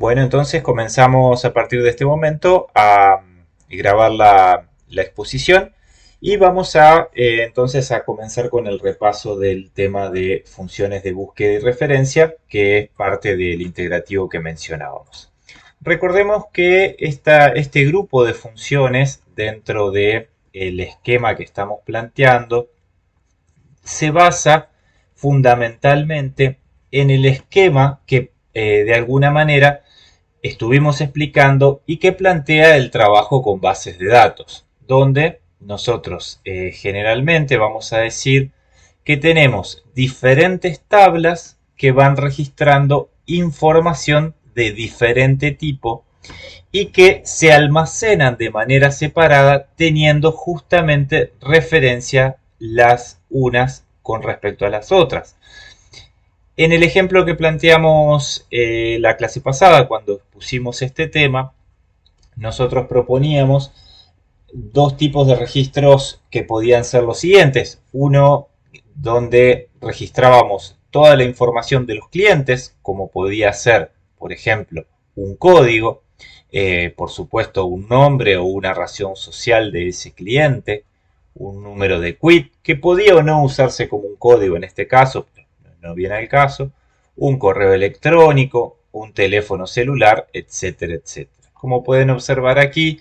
Bueno, entonces comenzamos a partir de este momento a grabar la exposición y vamos a entonces a comenzar con el repaso del tema de funciones de búsqueda y referencia, que es parte del integrativo que mencionábamos. Recordemos que este grupo de funciones dentro del esquema que estamos planteando se basa fundamentalmente en el esquema que de alguna manera estuvimos explicando y que plantea el trabajo con bases de datos, donde nosotros generalmente vamos a decir que tenemos diferentes tablas que van registrando información de diferente tipo y que se almacenan de manera separada teniendo justamente referencia las unas con respecto a las otras. En el ejemplo que planteamos la clase pasada, cuando pusimos este tema, nosotros proponíamos dos tipos de registros que podían ser los siguientes. Uno donde registrábamos toda la información de los clientes, como podía ser, por ejemplo, un código, por supuesto un nombre o una razón social de ese cliente, un número de quit, que podía o no usarse como un código en este caso, no viene al caso, un correo electrónico, un teléfono celular, etcétera, etcétera. Como pueden observar aquí,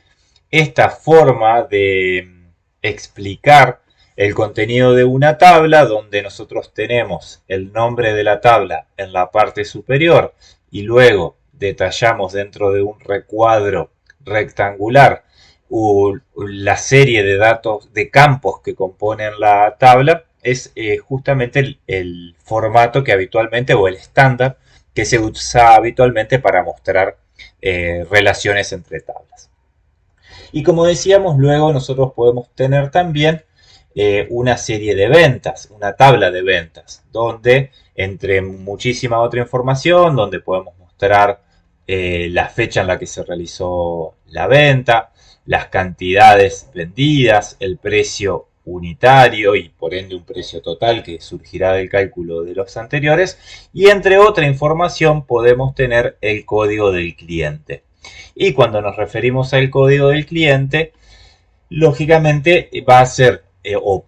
esta forma de explicar el contenido de una tabla donde nosotros tenemos el nombre de la tabla en la parte superior y luego detallamos dentro de un recuadro rectangular la serie de datos de campos que componen la tabla es justamente el formato que habitualmente o el estándar que se usa habitualmente para mostrar relaciones entre tablas. Y como decíamos, luego nosotros podemos tener también una serie de ventas, una tabla de ventas, donde entre muchísima otra información, donde podemos mostrar la fecha en la que se realizó la venta, las cantidades vendidas, el precio unitario y por ende un precio total que surgirá del cálculo de los anteriores, y entre otra información podemos tener el código del cliente. Y cuando nos referimos al código del cliente, lógicamente va a ser, o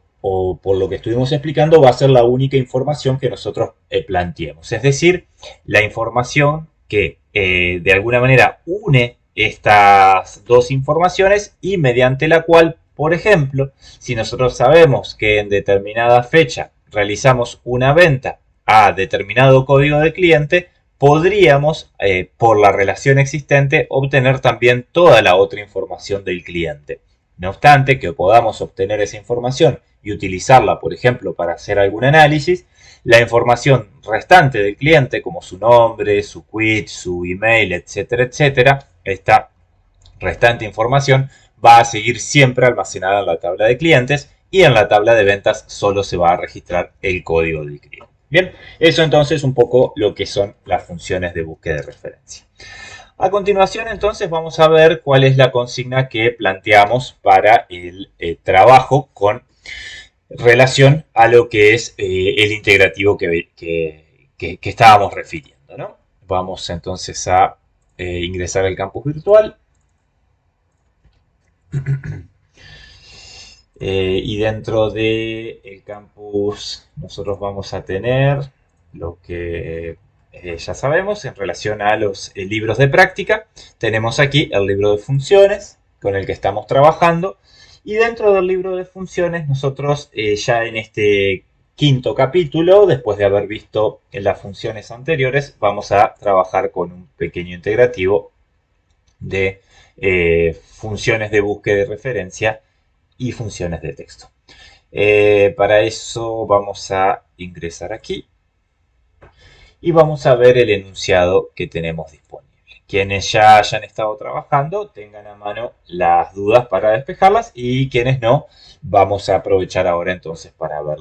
por lo que estuvimos explicando, va a ser la única información que nosotros planteemos. Es decir, la información que de alguna manera une estas dos informaciones y mediante la cual, por ejemplo, si nosotros sabemos que en determinada fecha realizamos una venta a determinado código de cliente, podríamos, por la relación existente, obtener también toda la otra información del cliente. No obstante, que podamos obtener esa información y utilizarla, por ejemplo, para hacer algún análisis, la información restante del cliente, como su nombre, su quit, su email, etcétera, etcétera, esta restante información va a seguir siempre almacenada en la tabla de clientes y en la tabla de ventas solo se va a registrar el código del cliente. Bien, eso entonces un poco lo que son las funciones de búsqueda de referencia. A continuación, entonces, vamos a ver cuál es la consigna que planteamos para el trabajo con relación a lo que es el integrativo que estábamos refiriendo, ¿no? Vamos entonces a ingresar al campus virtual. Y dentro del campus nosotros vamos a tener lo que ya sabemos en relación a los libros de práctica. Tenemos aquí el libro de funciones con el que estamos trabajando. Y dentro del libro de funciones nosotros ya en este quinto capítulo, después de haber visto las funciones anteriores, vamos a trabajar con un pequeño integrativo de funciones de búsqueda y referencia y funciones de texto. Para eso vamos a ingresar aquí y vamos a ver el enunciado que tenemos disponible. Quienes ya hayan estado trabajando tengan a mano las dudas para despejarlas y quienes no, vamos a aprovechar ahora entonces para ver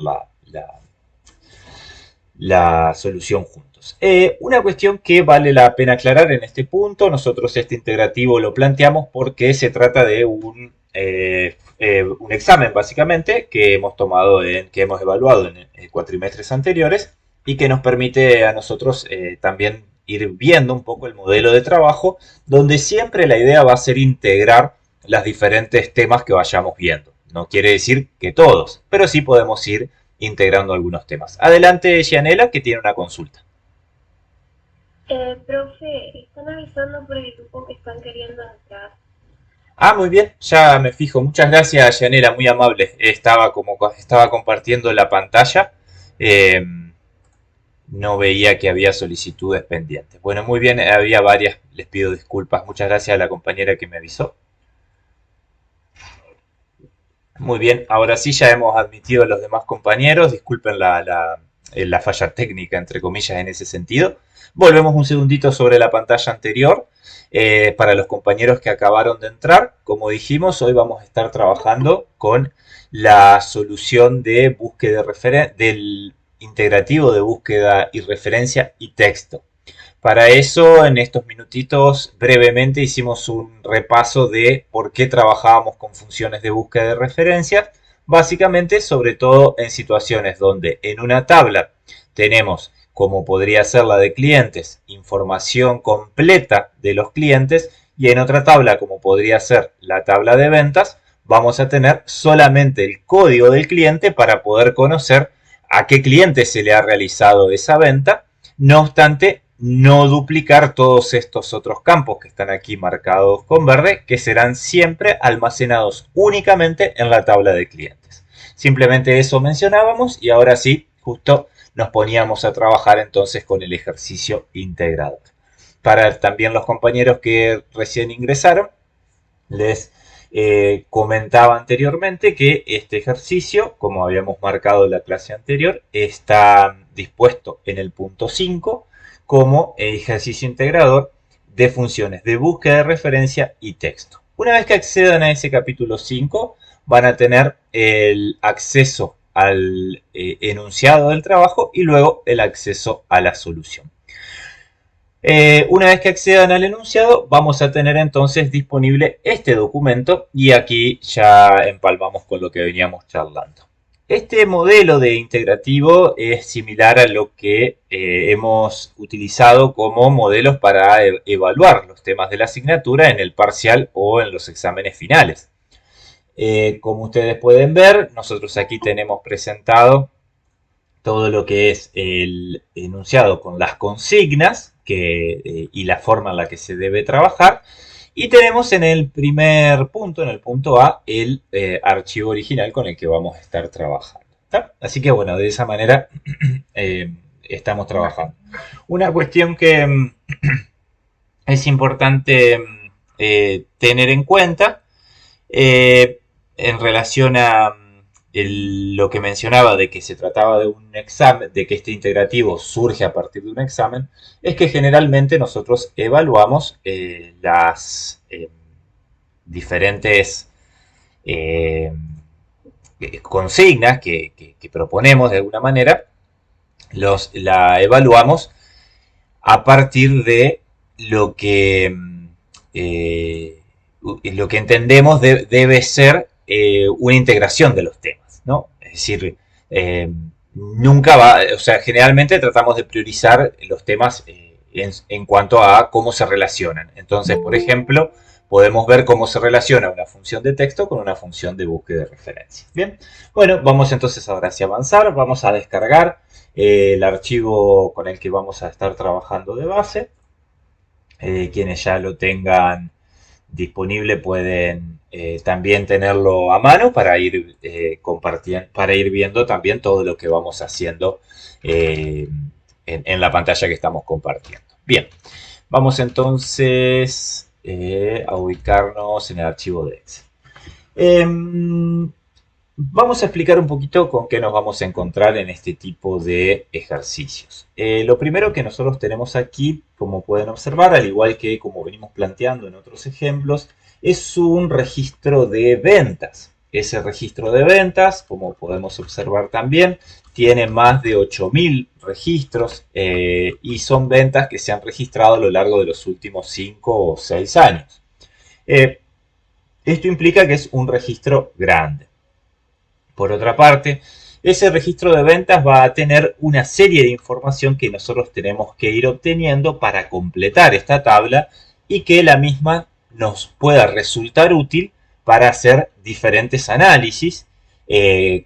la solución juntos. Una cuestión que vale la pena aclarar en este punto, nosotros este integrativo lo planteamos porque se trata de un examen básicamente que hemos tomado, que hemos evaluado en cuatrimestres anteriores y que nos permite a nosotros también ir viendo un poco el modelo de trabajo, donde siempre la idea va a ser integrar los diferentes temas que vayamos viendo. No quiere decir que todos, pero sí podemos ir integrando algunos temas. Adelante, Gianela, que tiene una consulta. Profe, están avisando por el grupo que están queriendo entrar. Ah, muy bien, ya me fijo. Muchas gracias, Gianela, muy amable. Estaba compartiendo la pantalla. eh, no veía que había solicitudes pendientes. Bueno, muy bien, había varias. Les pido disculpas. Muchas gracias a la compañera que me avisó. Muy bien, ahora sí ya hemos admitido a los demás compañeros. Disculpen la falla técnica, entre comillas, en ese sentido. Volvemos un segundito sobre la pantalla anterior. Para los compañeros que acabaron de entrar, como dijimos, hoy vamos a estar trabajando con la solución de búsqueda del integrativo de búsqueda y referencia y texto. Para eso, en estos minutitos, brevemente hicimos un repaso de por qué trabajábamos con funciones de búsqueda de referencias, básicamente, sobre todo en situaciones donde en una tabla tenemos, como podría ser la de clientes, información completa de los clientes, y en otra tabla, como podría ser la tabla de ventas, vamos a tener solamente el código del cliente para poder conocer a qué cliente se le ha realizado esa venta. No obstante, no duplicar todos estos otros campos que están aquí marcados con verde, que serán siempre almacenados únicamente en la tabla de clientes. Simplemente eso mencionábamos y ahora sí, justo nos poníamos a trabajar entonces con el ejercicio integrador. Para también los compañeros que recién ingresaron, les comentaba anteriormente que este ejercicio, como habíamos marcado en la clase anterior, está dispuesto en el punto 5 como ejercicio integrador de funciones de búsqueda de referencia y texto. Una vez que accedan a ese capítulo 5, van a tener el acceso al enunciado del trabajo y luego el acceso a la solución. Una vez que accedan al enunciado, vamos a tener entonces disponible este documento y aquí ya empalmamos con lo que veníamos charlando. Este modelo de integrativo es similar a lo que hemos utilizado como modelos para evaluar los temas de la asignatura en el parcial o en los exámenes finales. Como ustedes pueden ver, nosotros aquí tenemos presentado todo lo que es el enunciado con las consignas y la forma en la que se debe trabajar. Y tenemos en el primer punto, en el punto A, el archivo original con el que vamos a estar trabajando. ¿Está? Así que bueno, de esa manera estamos trabajando. Una cuestión que es importante tener en cuenta en relación a lo que mencionaba de que se trataba de un examen, de que este integrativo surge a partir de un examen, es que generalmente nosotros evaluamos las diferentes eh, consignas que proponemos de alguna manera, la evaluamos a partir de eh, lo que entendemos debe ser una integración de los temas, ¿no? Es decir, nunca va, o sea, generalmente tratamos de priorizar los temas en cuanto a cómo se relacionan. Entonces, por ejemplo, podemos ver cómo se relaciona una función de texto con una función de búsqueda de referencia. Bien, bueno, vamos entonces ahora sí a avanzar, vamos a descargar el archivo con el que vamos a estar trabajando de base. Quienes ya lo tengan disponible pueden también tenerlo a mano para ir compartiendo, para ir viendo también todo lo que vamos haciendo en la pantalla que estamos compartiendo. Bien, vamos entonces a ubicarnos en el archivo de Excel. Vamos a explicar un poquito con qué nos vamos a encontrar en este tipo de ejercicios. Lo primero que nosotros tenemos aquí, como pueden observar, al igual que como venimos planteando en otros ejemplos, es un registro de ventas. Ese registro de ventas, como podemos observar también, tiene más de 8.000 registros y son ventas que se han registrado a lo largo de los últimos 5 o 6 años. Esto implica que es un registro grande. Por otra parte, ese registro de ventas va a tener una serie de información que nosotros tenemos que ir obteniendo para completar esta tabla y que la misma nos pueda resultar útil para hacer diferentes análisis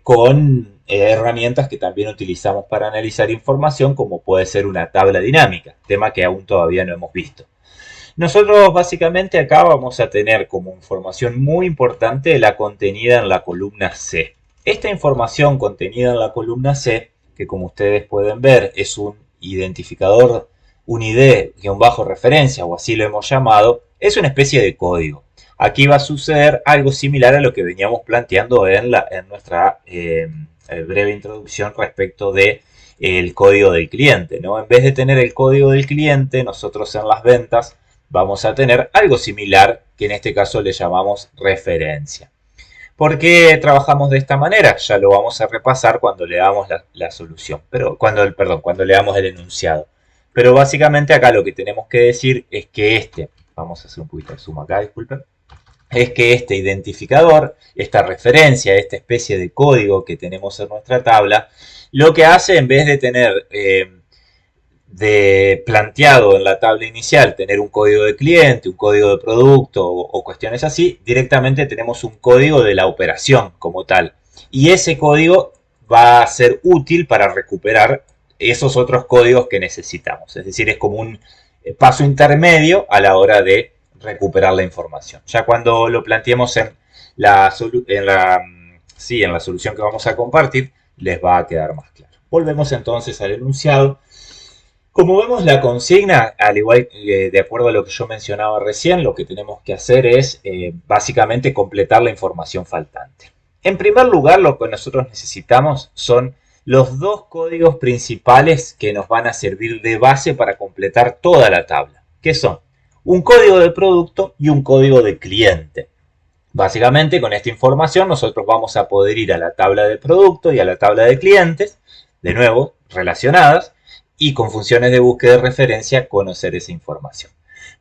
con herramientas que también utilizamos para analizar información, como puede ser una tabla dinámica, tema que aún todavía no hemos visto. Nosotros básicamente acá vamos a tener como información muy importante la contenida en la columna C. Esta información contenida en la columna C, que como ustedes pueden ver es un identificador, un ID-referencia o así lo hemos llamado, es una especie de código. Aquí va a suceder algo similar a lo que veníamos planteando en nuestra breve introducción respecto de el código del cliente, ¿no? En vez de tener el código del cliente, nosotros en las ventas vamos a tener algo similar, que en este caso le llamamos referencia. ¿Por qué trabajamos de esta manera? Ya lo vamos a repasar cuando leamos la solución, cuando leamos el enunciado. Pero básicamente acá lo que tenemos que decir es que vamos a hacer un poquito de zoom acá, disculpen, es que este identificador, esta referencia, esta especie de código que tenemos en nuestra tabla, lo que hace en vez de tener planteado en la tabla inicial tener un código de cliente, un código de producto o cuestiones así, directamente tenemos un código de la operación como tal. Y ese código va a ser útil para recuperar esos otros códigos que necesitamos. Es decir, es como un paso intermedio a la hora de recuperar la información. Ya cuando lo planteemos en la solución que vamos a compartir, les va a quedar más claro. Volvemos entonces al enunciado. Como vemos, la consigna, al igual que de acuerdo a lo que yo mencionaba recién, lo que tenemos que hacer es básicamente completar la información faltante. En primer lugar, lo que nosotros necesitamos son los dos códigos principales que nos van a servir de base para completar toda la tabla, que son un código de producto y un código de cliente. Básicamente, con esta información nosotros vamos a poder ir a la tabla de producto y a la tabla de clientes, de nuevo, relacionadas, y con funciones de búsqueda de referencia conocer esa información.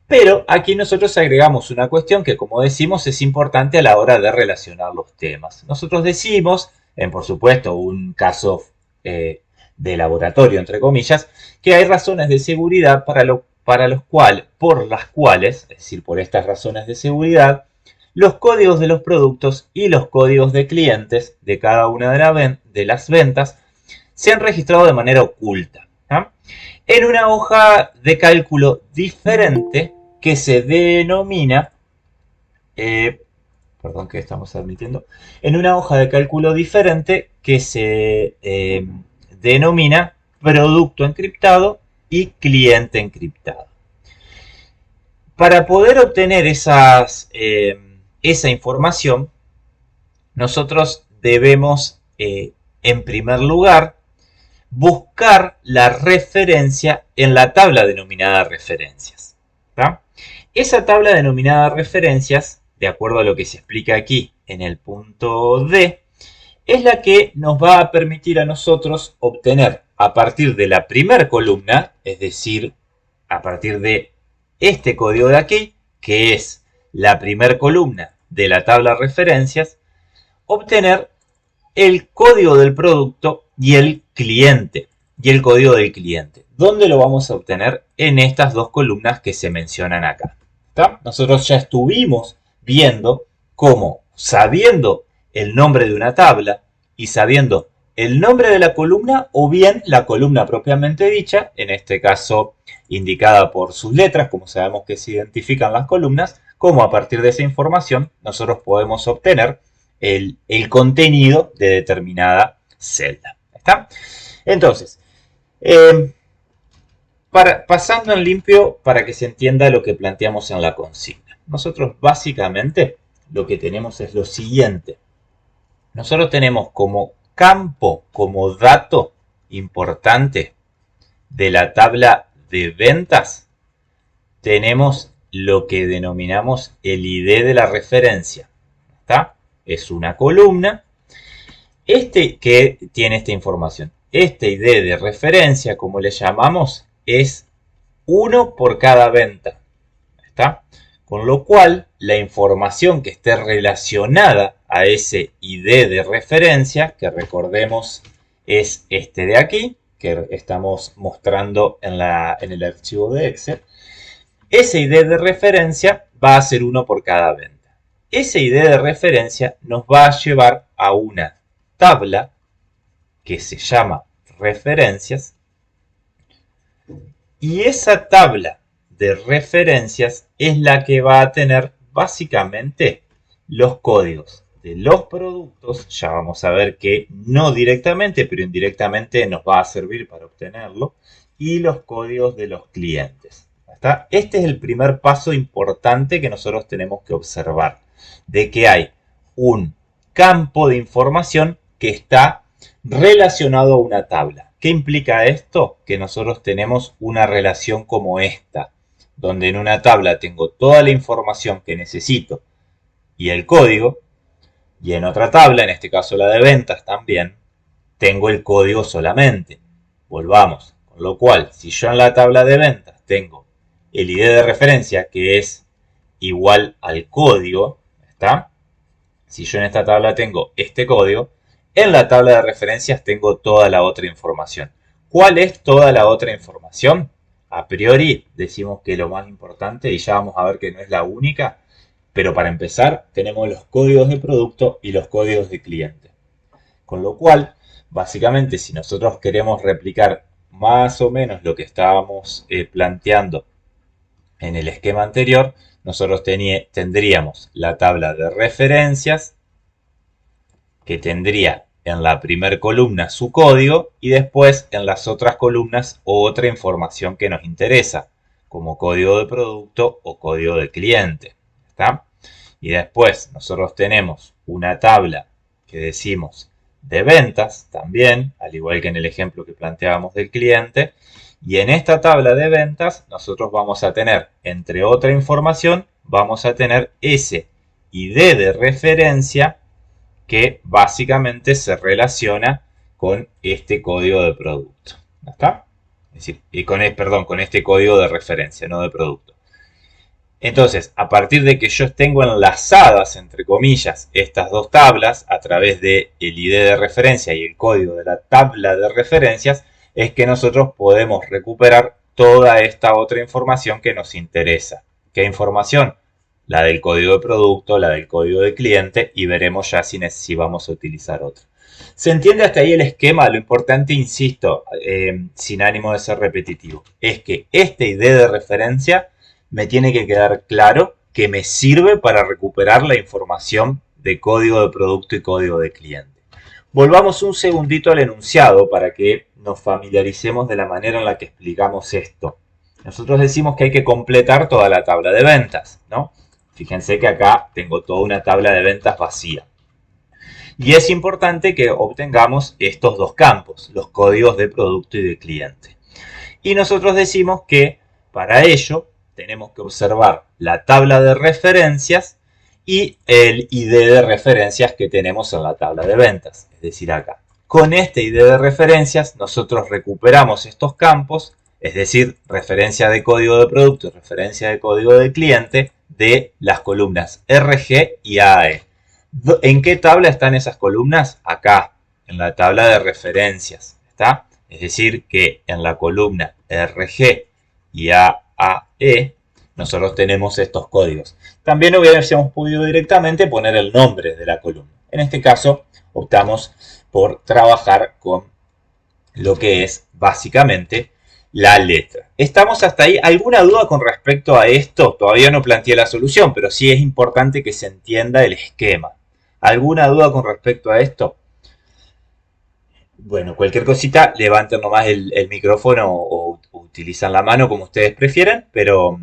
Pero aquí nosotros agregamos una cuestión que, como decimos, es importante a la hora de relacionar los temas. Nosotros decimos, por supuesto, un caso de laboratorio, entre comillas, que hay razones de seguridad por las cuales, es decir, por estas razones de seguridad, los códigos de los productos y los códigos de clientes de cada una de las ventas se han registrado de manera oculta, en una hoja de cálculo diferente que se denomina, en una hoja de cálculo diferente que se denomina producto encriptado y cliente encriptado. Para poder obtener esa información, nosotros debemos, en primer lugar, buscar la referencia en la tabla denominada referencias. Esa tabla denominada referencias, de acuerdo a lo que se explica aquí en el punto D, es la que nos va a permitir a nosotros obtener a partir de la primera columna, es decir, a partir de este código de aquí, que es la primera columna de la tabla referencias, obtener el código del producto y el cliente, y el código del cliente. ¿Dónde lo vamos a obtener? En estas dos columnas que se mencionan acá. ¿Está? Nosotros ya estuvimos viendo cómo, sabiendo el nombre de una tabla y sabiendo el nombre de la columna o bien la columna propiamente dicha, en este caso indicada por sus letras, como sabemos que se identifican las columnas, cómo a partir de esa información nosotros podemos obtener el contenido de determinada celda. ¿Está? Entonces, pasando en limpio para que se entienda lo que planteamos en la consigna. Nosotros básicamente lo que tenemos es lo siguiente. Nosotros tenemos como campo, como dato importante de la tabla de ventas, tenemos lo que denominamos el ID de la referencia. ¿Está? Es una columna que tiene esta información. Este ID de referencia, como le llamamos, es 1 por cada venta. ¿Está? Con lo cual, la información que esté relacionada a ese ID de referencia, que recordemos es este de aquí, que estamos mostrando en el archivo de Excel. Ese ID de referencia va a ser uno por cada venta. Ese ID de referencia nos va a llevar a una tabla que se llama referencias, y esa tabla de referencias es la que va a tener básicamente los códigos de los productos. Ya vamos a ver que no directamente, pero indirectamente nos va a servir para obtenerlo, y los códigos de los clientes. ¿Está? Este es el primer paso importante que nosotros tenemos que observar, de que hay un campo de información que está relacionado a una tabla. ¿Qué implica esto? Que nosotros tenemos una relación como esta, donde en una tabla tengo toda la información que necesito y el código, y en otra tabla, en este caso la de ventas también, tengo el código solamente. Volvamos, con lo cual, si yo en la tabla de ventas tengo el ID de referencia que es igual al código, ¿está? Si yo en esta tabla tengo este código, en la tabla de referencias tengo toda la otra información. ¿Cuál es toda la otra información? A priori decimos que lo más importante, y ya vamos a ver que no es la única, pero para empezar tenemos los códigos de producto y los códigos de cliente. Con lo cual, básicamente, si nosotros queremos replicar más o menos lo que estábamos planteando en el esquema anterior, nosotros tendríamos la tabla de referencias, que tendría en la primera columna su código, y después en las otras columnas otra información que nos interesa, como código de producto o código de cliente. ¿Está? Y después nosotros tenemos una tabla que decimos de ventas también, al igual que en el ejemplo que planteábamos del cliente. Y en esta tabla de ventas nosotros vamos a tener, entre otra información, vamos a tener ese ID de referencia que básicamente se relaciona con este código de producto. ¿Está? Es decir, con este código de referencia, no de producto. Entonces, a partir de que yo tengo enlazadas, entre comillas, estas dos tablas a través del ID de referencia y el código de la tabla de referencias, es que nosotros podemos recuperar toda esta otra información que nos interesa. ¿Qué información? La del código de producto, la del código de cliente, y veremos ya si vamos a utilizar otra. ¿Se entiende hasta ahí el esquema? Lo importante, insisto, sin ánimo de ser repetitivo, es que este ID de referencia me tiene que quedar claro que me sirve para recuperar la información de código de producto y código de cliente. Volvamos un segundito al enunciado para que nos familiaricemos de la manera en la que explicamos esto. Nosotros decimos que hay que completar toda la tabla de ventas, ¿no? Fíjense que acá tengo toda una tabla de ventas vacía. Y es importante que obtengamos estos dos campos, los códigos de producto y de cliente. Y nosotros decimos que para ello tenemos que observar la tabla de referencias y el ID de referencias que tenemos en la tabla de ventas. Es decir, acá. Con este ID de referencias nosotros recuperamos estos campos, es decir, referencia de código de producto y referencia de código de cliente de las columnas RG y AE. ¿En qué tabla están esas columnas? Acá, en la tabla de referencias. ¿Está? Es decir, que en la columna RG y AE nosotros tenemos estos códigos. También hubiésemos podido directamente poner el nombre de la columna. En este caso optamos por trabajar con lo que es básicamente la letra. ¿Estamos hasta ahí? ¿Alguna duda con respecto a esto? Todavía no planteé la solución, pero sí es importante que se entienda el esquema. ¿Alguna duda con respecto a esto? Bueno, cualquier cosita, levanten nomás el micrófono o utilizan la mano como ustedes prefieran, pero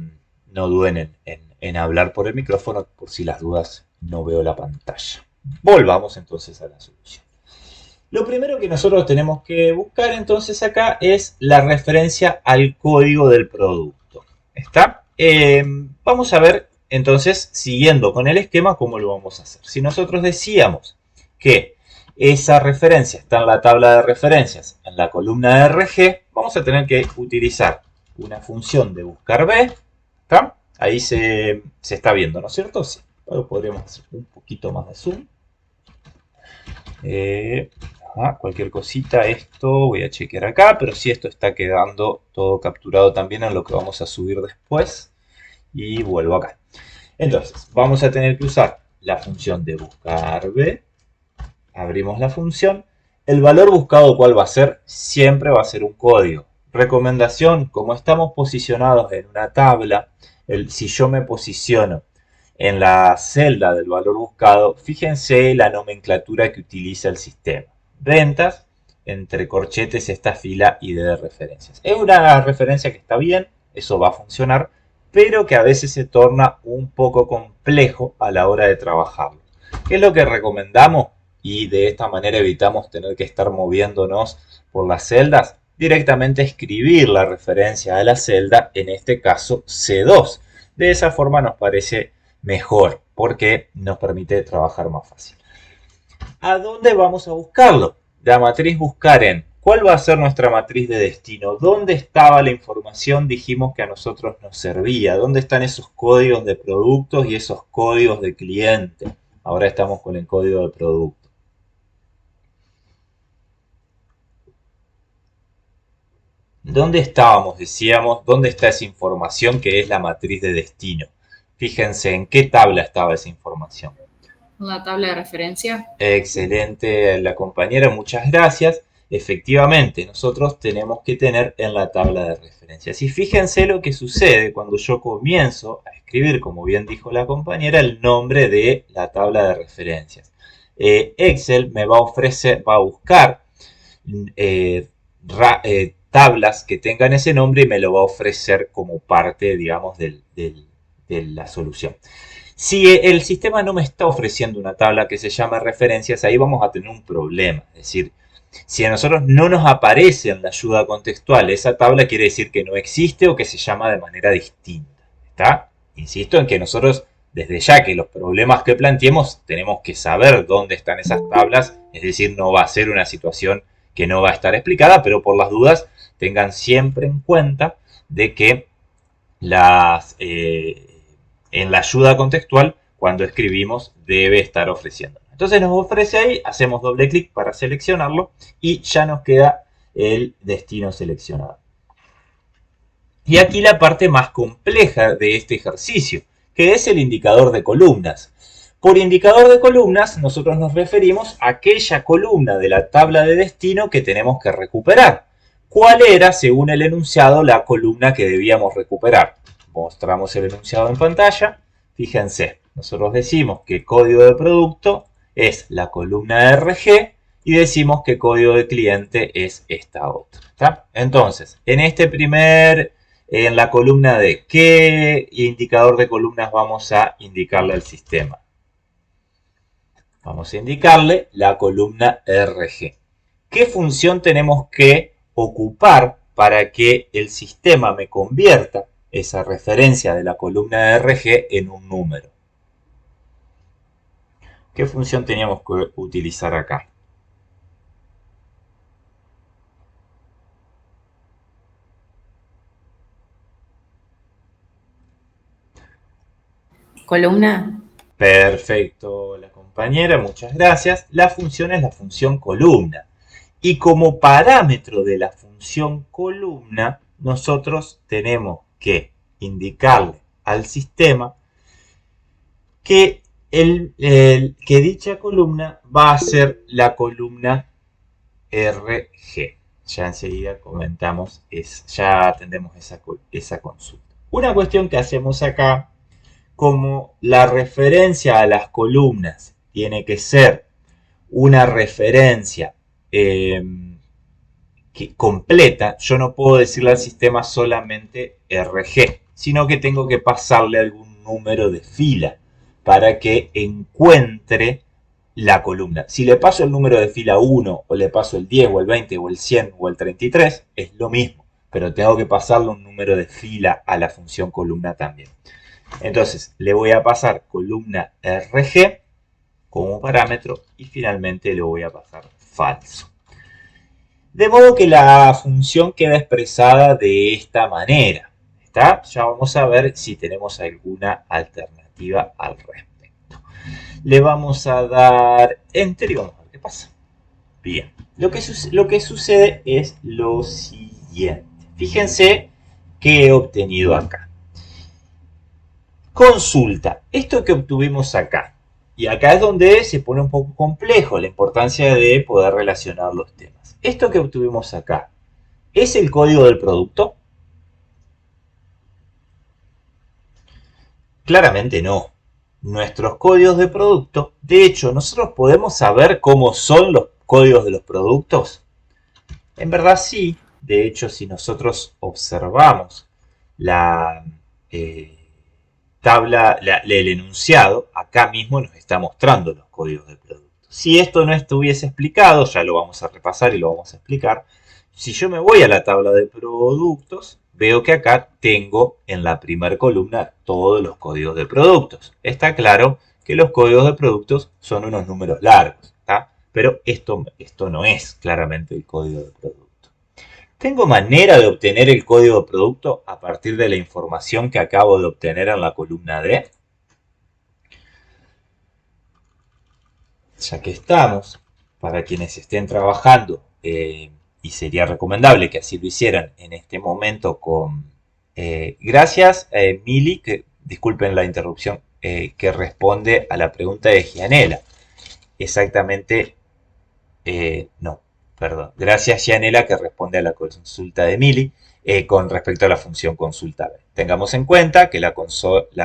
no duden en hablar por el micrófono por si las dudas no veo la pantalla. Volvamos entonces a la solución. Lo primero que nosotros tenemos que buscar entonces acá es la referencia al código del producto. ¿Está? Vamos a ver entonces, siguiendo con el esquema, cómo lo vamos a hacer. Si nosotros decíamos que esa referencia está en la tabla de referencias, en la columna de RG, vamos a tener que utilizar una función de buscar B. ¿Está? Ahí se está viendo, ¿no es cierto? Sí. Luego podríamos hacer un poquito más de zoom. Cualquier cosita, esto voy a chequear acá, pero sí, esto está quedando todo capturado también en lo que vamos a subir después. Y vuelvo acá. Entonces, vamos a tener que usar la función de buscar b. Abrimos la función. El valor buscado, ¿cuál va a ser? Siempre va a ser un código. Recomendación, como estamos posicionados en una tabla, si yo me posiciono en la celda del valor buscado, fíjense la nomenclatura que utiliza el sistema. Ventas, entre corchetes esta fila ID de referencias. Es una referencia que está bien, eso va a funcionar, pero que a veces se torna un poco complejo a la hora de trabajarlo. ¿Qué es lo que recomendamos? Y de esta manera evitamos tener que estar moviéndonos por las celdas. Directamente escribir la referencia a la celda, en este caso C2. De esa forma nos parece mejor porque nos permite trabajar más fácil. ¿A dónde vamos a buscarlo? La matriz buscar en. ¿Cuál va a ser nuestra matriz de destino? ¿Dónde estaba la información? Dijimos que a nosotros nos servía. ¿Dónde están esos códigos de productos y esos códigos de cliente? Ahora estamos con el código de producto. ¿Dónde estábamos? Decíamos, ¿dónde está esa información que es la matriz de destino? Fíjense en qué tabla estaba esa información. La tabla de referencia. Excelente la compañera, muchas gracias. Efectivamente, nosotros tenemos que tener en la tabla de referencias. Y fíjense lo que sucede cuando yo comienzo a escribir, como bien dijo la compañera, el nombre de la tabla de referencias. Excel me va a ofrecer, va a buscar tablas que tengan ese nombre y me lo va a ofrecer como parte, digamos, de la solución. Si el sistema no me está ofreciendo una tabla que se llama referencias, ahí vamos a tener un problema. Es decir, si a nosotros no nos aparece en la ayuda contextual esa tabla, quiere decir que no existe o que se llama de manera distinta. ¿Está? Insisto en que nosotros, desde ya que los problemas que planteemos, tenemos que saber dónde están esas tablas. Es decir, no va a ser una situación que no va a estar explicada, pero por las dudas, tengan siempre en cuenta de que en la ayuda contextual, cuando escribimos, debe estar ofreciendo. Entonces nos ofrece ahí, hacemos doble clic para seleccionarlo y ya nos queda el destino seleccionado. Y aquí la parte más compleja de este ejercicio, que es el indicador de columnas. Por indicador de columnas, nosotros nos referimos a aquella columna de la tabla de destino que tenemos que recuperar. ¿Cuál era, según el enunciado, la columna que debíamos recuperar? Mostramos el enunciado en pantalla. Fíjense, nosotros decimos que código de producto es la columna RG y decimos que código de cliente es esta otra. ¿Está? Entonces, en la columna de qué indicador de columnas vamos a indicarle al sistema. Vamos a indicarle la columna RG. ¿Qué función tenemos que ocupar para que el sistema me convierta esa referencia de la columna RG en un número? ¿Qué función teníamos que utilizar acá? Columna. Perfecto, la compañera, muchas gracias. La función es la función columna. Y como parámetro de la función columna, nosotros tenemos que indicarle al sistema que, que dicha columna va a ser la columna RG. Ya enseguida comentamos, ya atendemos esa consulta. Una cuestión que hacemos acá, como la referencia a las columnas tiene que ser una referencia completa, yo no puedo decirle al sistema solamente RG, sino que tengo que pasarle algún número de fila para que encuentre la columna. Si le paso el número de fila 1 o le paso el 10 o el 20 o el 100 o el 33, es lo mismo, pero tengo que pasarle un número de fila a la función columna también. Entonces le voy a pasar columna RG como parámetro y finalmente le voy a pasar falso. De modo que la función queda expresada de esta manera. ¿Está? Ya vamos a ver si tenemos alguna alternativa al respecto. Le vamos a dar Enter y vamos a ver qué ¿Qué pasa? Bien, lo que sucede es lo siguiente. Fíjense qué he obtenido acá. Consulta, esto que obtuvimos acá. Y acá es donde se pone un poco complejo la importancia de poder relacionar los temas. Esto que obtuvimos acá, ¿es el código del producto? Claramente no. Nuestros códigos de producto, de hecho, nosotros podemos saber cómo son los códigos de los productos. En verdad sí. De hecho, si nosotros observamos la tabla, el enunciado, acá mismo nos está mostrando los códigos de producto. Si esto no estuviese explicado, ya lo vamos a repasar y lo vamos a explicar. Si yo me voy a la tabla de productos, veo que acá tengo en la primera columna todos los códigos de productos. Está claro que los códigos de productos son unos números largos, ¿tá? Pero esto no es claramente el código de producto. ¿Tengo manera de obtener el código de producto a partir de la información que acabo de obtener en la columna D? Ya que estamos, para quienes estén trabajando, y sería recomendable que así lo hicieran en este momento con... gracias, Mili, que disculpen la interrupción, que responde a la pregunta de Gianela. Exactamente, no. Perdón. Gracias, Gianela, que responde a la consulta de Mili con respecto a la función consulta B. Tengamos en cuenta que la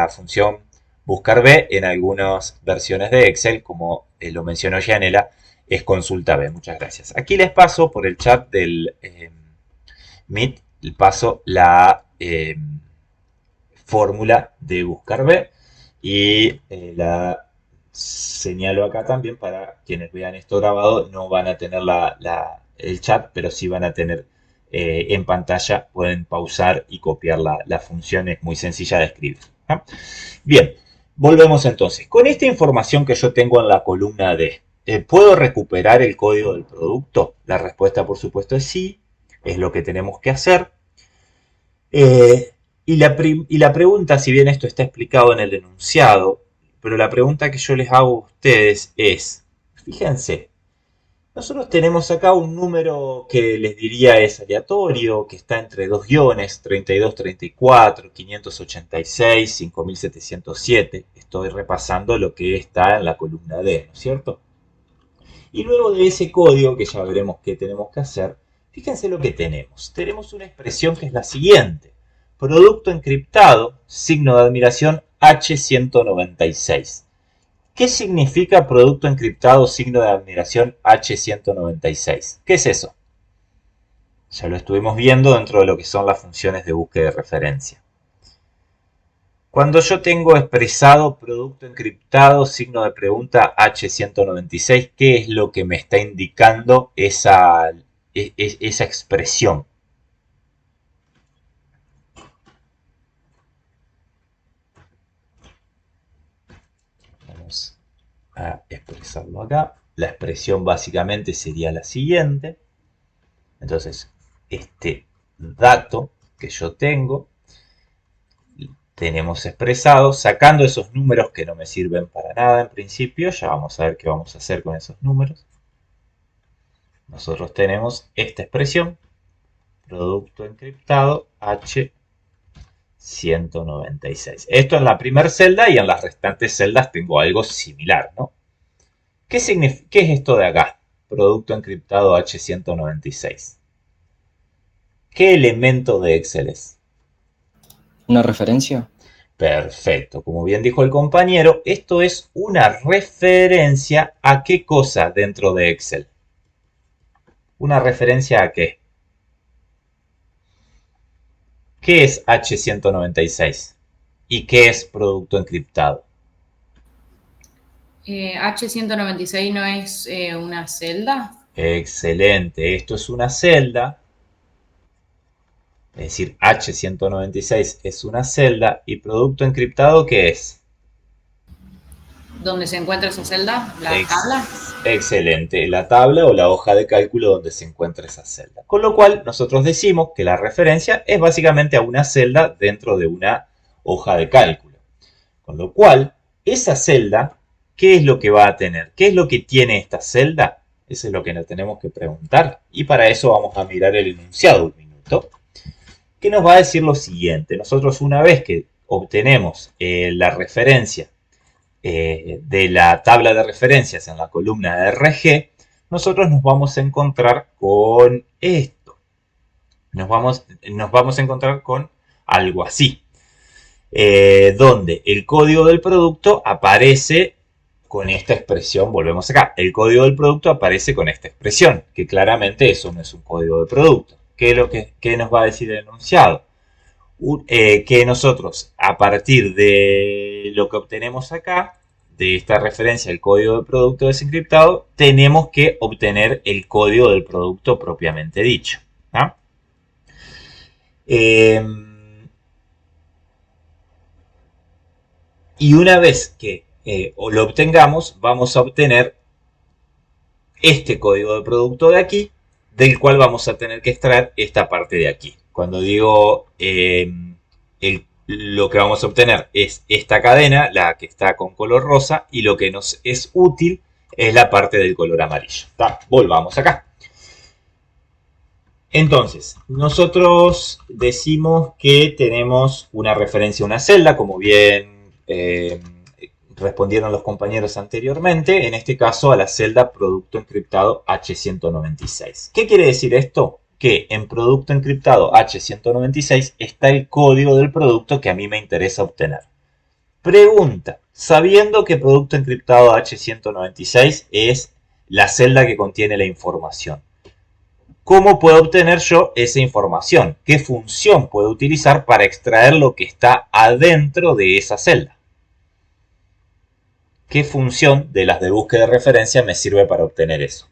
función buscar B en algunas versiones de Excel, como lo mencionó Gianela, es consulta B. Muchas gracias. Aquí les paso por el chat del Meet, les paso la fórmula de buscar B y la señalo acá también para quienes vean esto grabado, no van a tener el chat, pero sí van a tener en pantalla, pueden pausar y copiar la función, es muy sencilla de escribir. ¿Ah? Bien, volvemos entonces. Con esta información que yo tengo en la columna D, ¿puedo recuperar el código del producto? La respuesta, por supuesto, es sí, es lo que tenemos que hacer. Y la pregunta, si bien esto está explicado en el enunciado, pero la pregunta que yo les hago a ustedes es, fíjense, nosotros tenemos acá un número que les diría es aleatorio, que está entre dos guiones, 3234, 586, 5707. Estoy repasando lo que está en la columna D, ¿no es cierto? Y luego de ese código, que ya veremos qué tenemos que hacer, fíjense lo que tenemos. Tenemos una expresión que es la siguiente. Producto encriptado, signo de admiración H196. ¿Qué significa producto encriptado, signo de admiración H196? ¿Qué es eso? Ya lo estuvimos viendo dentro de lo que son las funciones de búsqueda de referencia. Cuando yo tengo expresado producto encriptado, signo de pregunta H196, ¿qué es lo que me está indicando esa expresión? Vamos a expresarlo acá. La expresión básicamente sería la siguiente. Entonces, este dato que yo tengo, tenemos expresado, sacando esos números que no me sirven para nada en principio, ya vamos a ver qué vamos a hacer con esos números. Nosotros tenemos esta expresión, producto encriptado H196. Esto en la primera celda y en las restantes celdas tengo algo similar, ¿no? ¿Qué es esto de acá? Producto encriptado H196. ¿Qué elemento de Excel es? ¿Una referencia? Perfecto. Como bien dijo el compañero, esto es una referencia a qué cosa dentro de Excel. ¿Una referencia a qué? ¿Qué es H196? ¿Y qué es producto encriptado? H196 no es una celda. Excelente. Esto es una celda. Es decir, H196 es una celda. ¿Y producto encriptado qué es? ¿Dónde se encuentra esa celda? ¿La tabla? Excelente, la tabla o la hoja de cálculo donde se encuentra esa celda. Con lo cual, nosotros decimos que la referencia es básicamente a una celda dentro de una hoja de cálculo. Con lo cual, esa celda, ¿qué es lo que va a tener? ¿Qué es lo que tiene esta celda? Eso es lo que nos tenemos que preguntar. Y para eso vamos a mirar el enunciado un minuto, que nos va a decir lo siguiente. Nosotros una vez que obtenemos la referencia de la tabla de referencias en la columna de RG, nosotros nos vamos a encontrar con esto. Nos vamos a encontrar con algo así. Donde el código del producto aparece con esta expresión. Volvemos acá. El código del producto aparece con esta expresión, que claramente eso no es un código de producto. ¿Qué es lo que nos va a decir el enunciado? Que nosotros, a partir de lo que obtenemos acá, de esta referencia al código de producto desencriptado, tenemos que obtener el código del producto propiamente dicho, ¿no? Y una vez que lo obtengamos, vamos a obtener este código de producto de aquí, del cual vamos a tener que extraer esta parte de aquí. Cuando digo lo que vamos a obtener es esta cadena, la que está con color rosa, y lo que nos es útil es la parte del color amarillo. ¿Tá? Volvamos acá. Entonces, nosotros decimos que tenemos una referencia a una celda, como bien respondieron los compañeros anteriormente, en este caso a la celda producto encriptado H196. ¿Qué quiere decir esto? Que en producto encriptado H196 está el código del producto que a mí me interesa obtener. Pregunta, sabiendo que producto encriptado H196 es la celda que contiene la información, ¿cómo puedo obtener yo esa información? ¿Qué función puedo utilizar para extraer lo que está adentro de esa celda? ¿Qué función de las de búsqueda de referencia me sirve para obtener eso?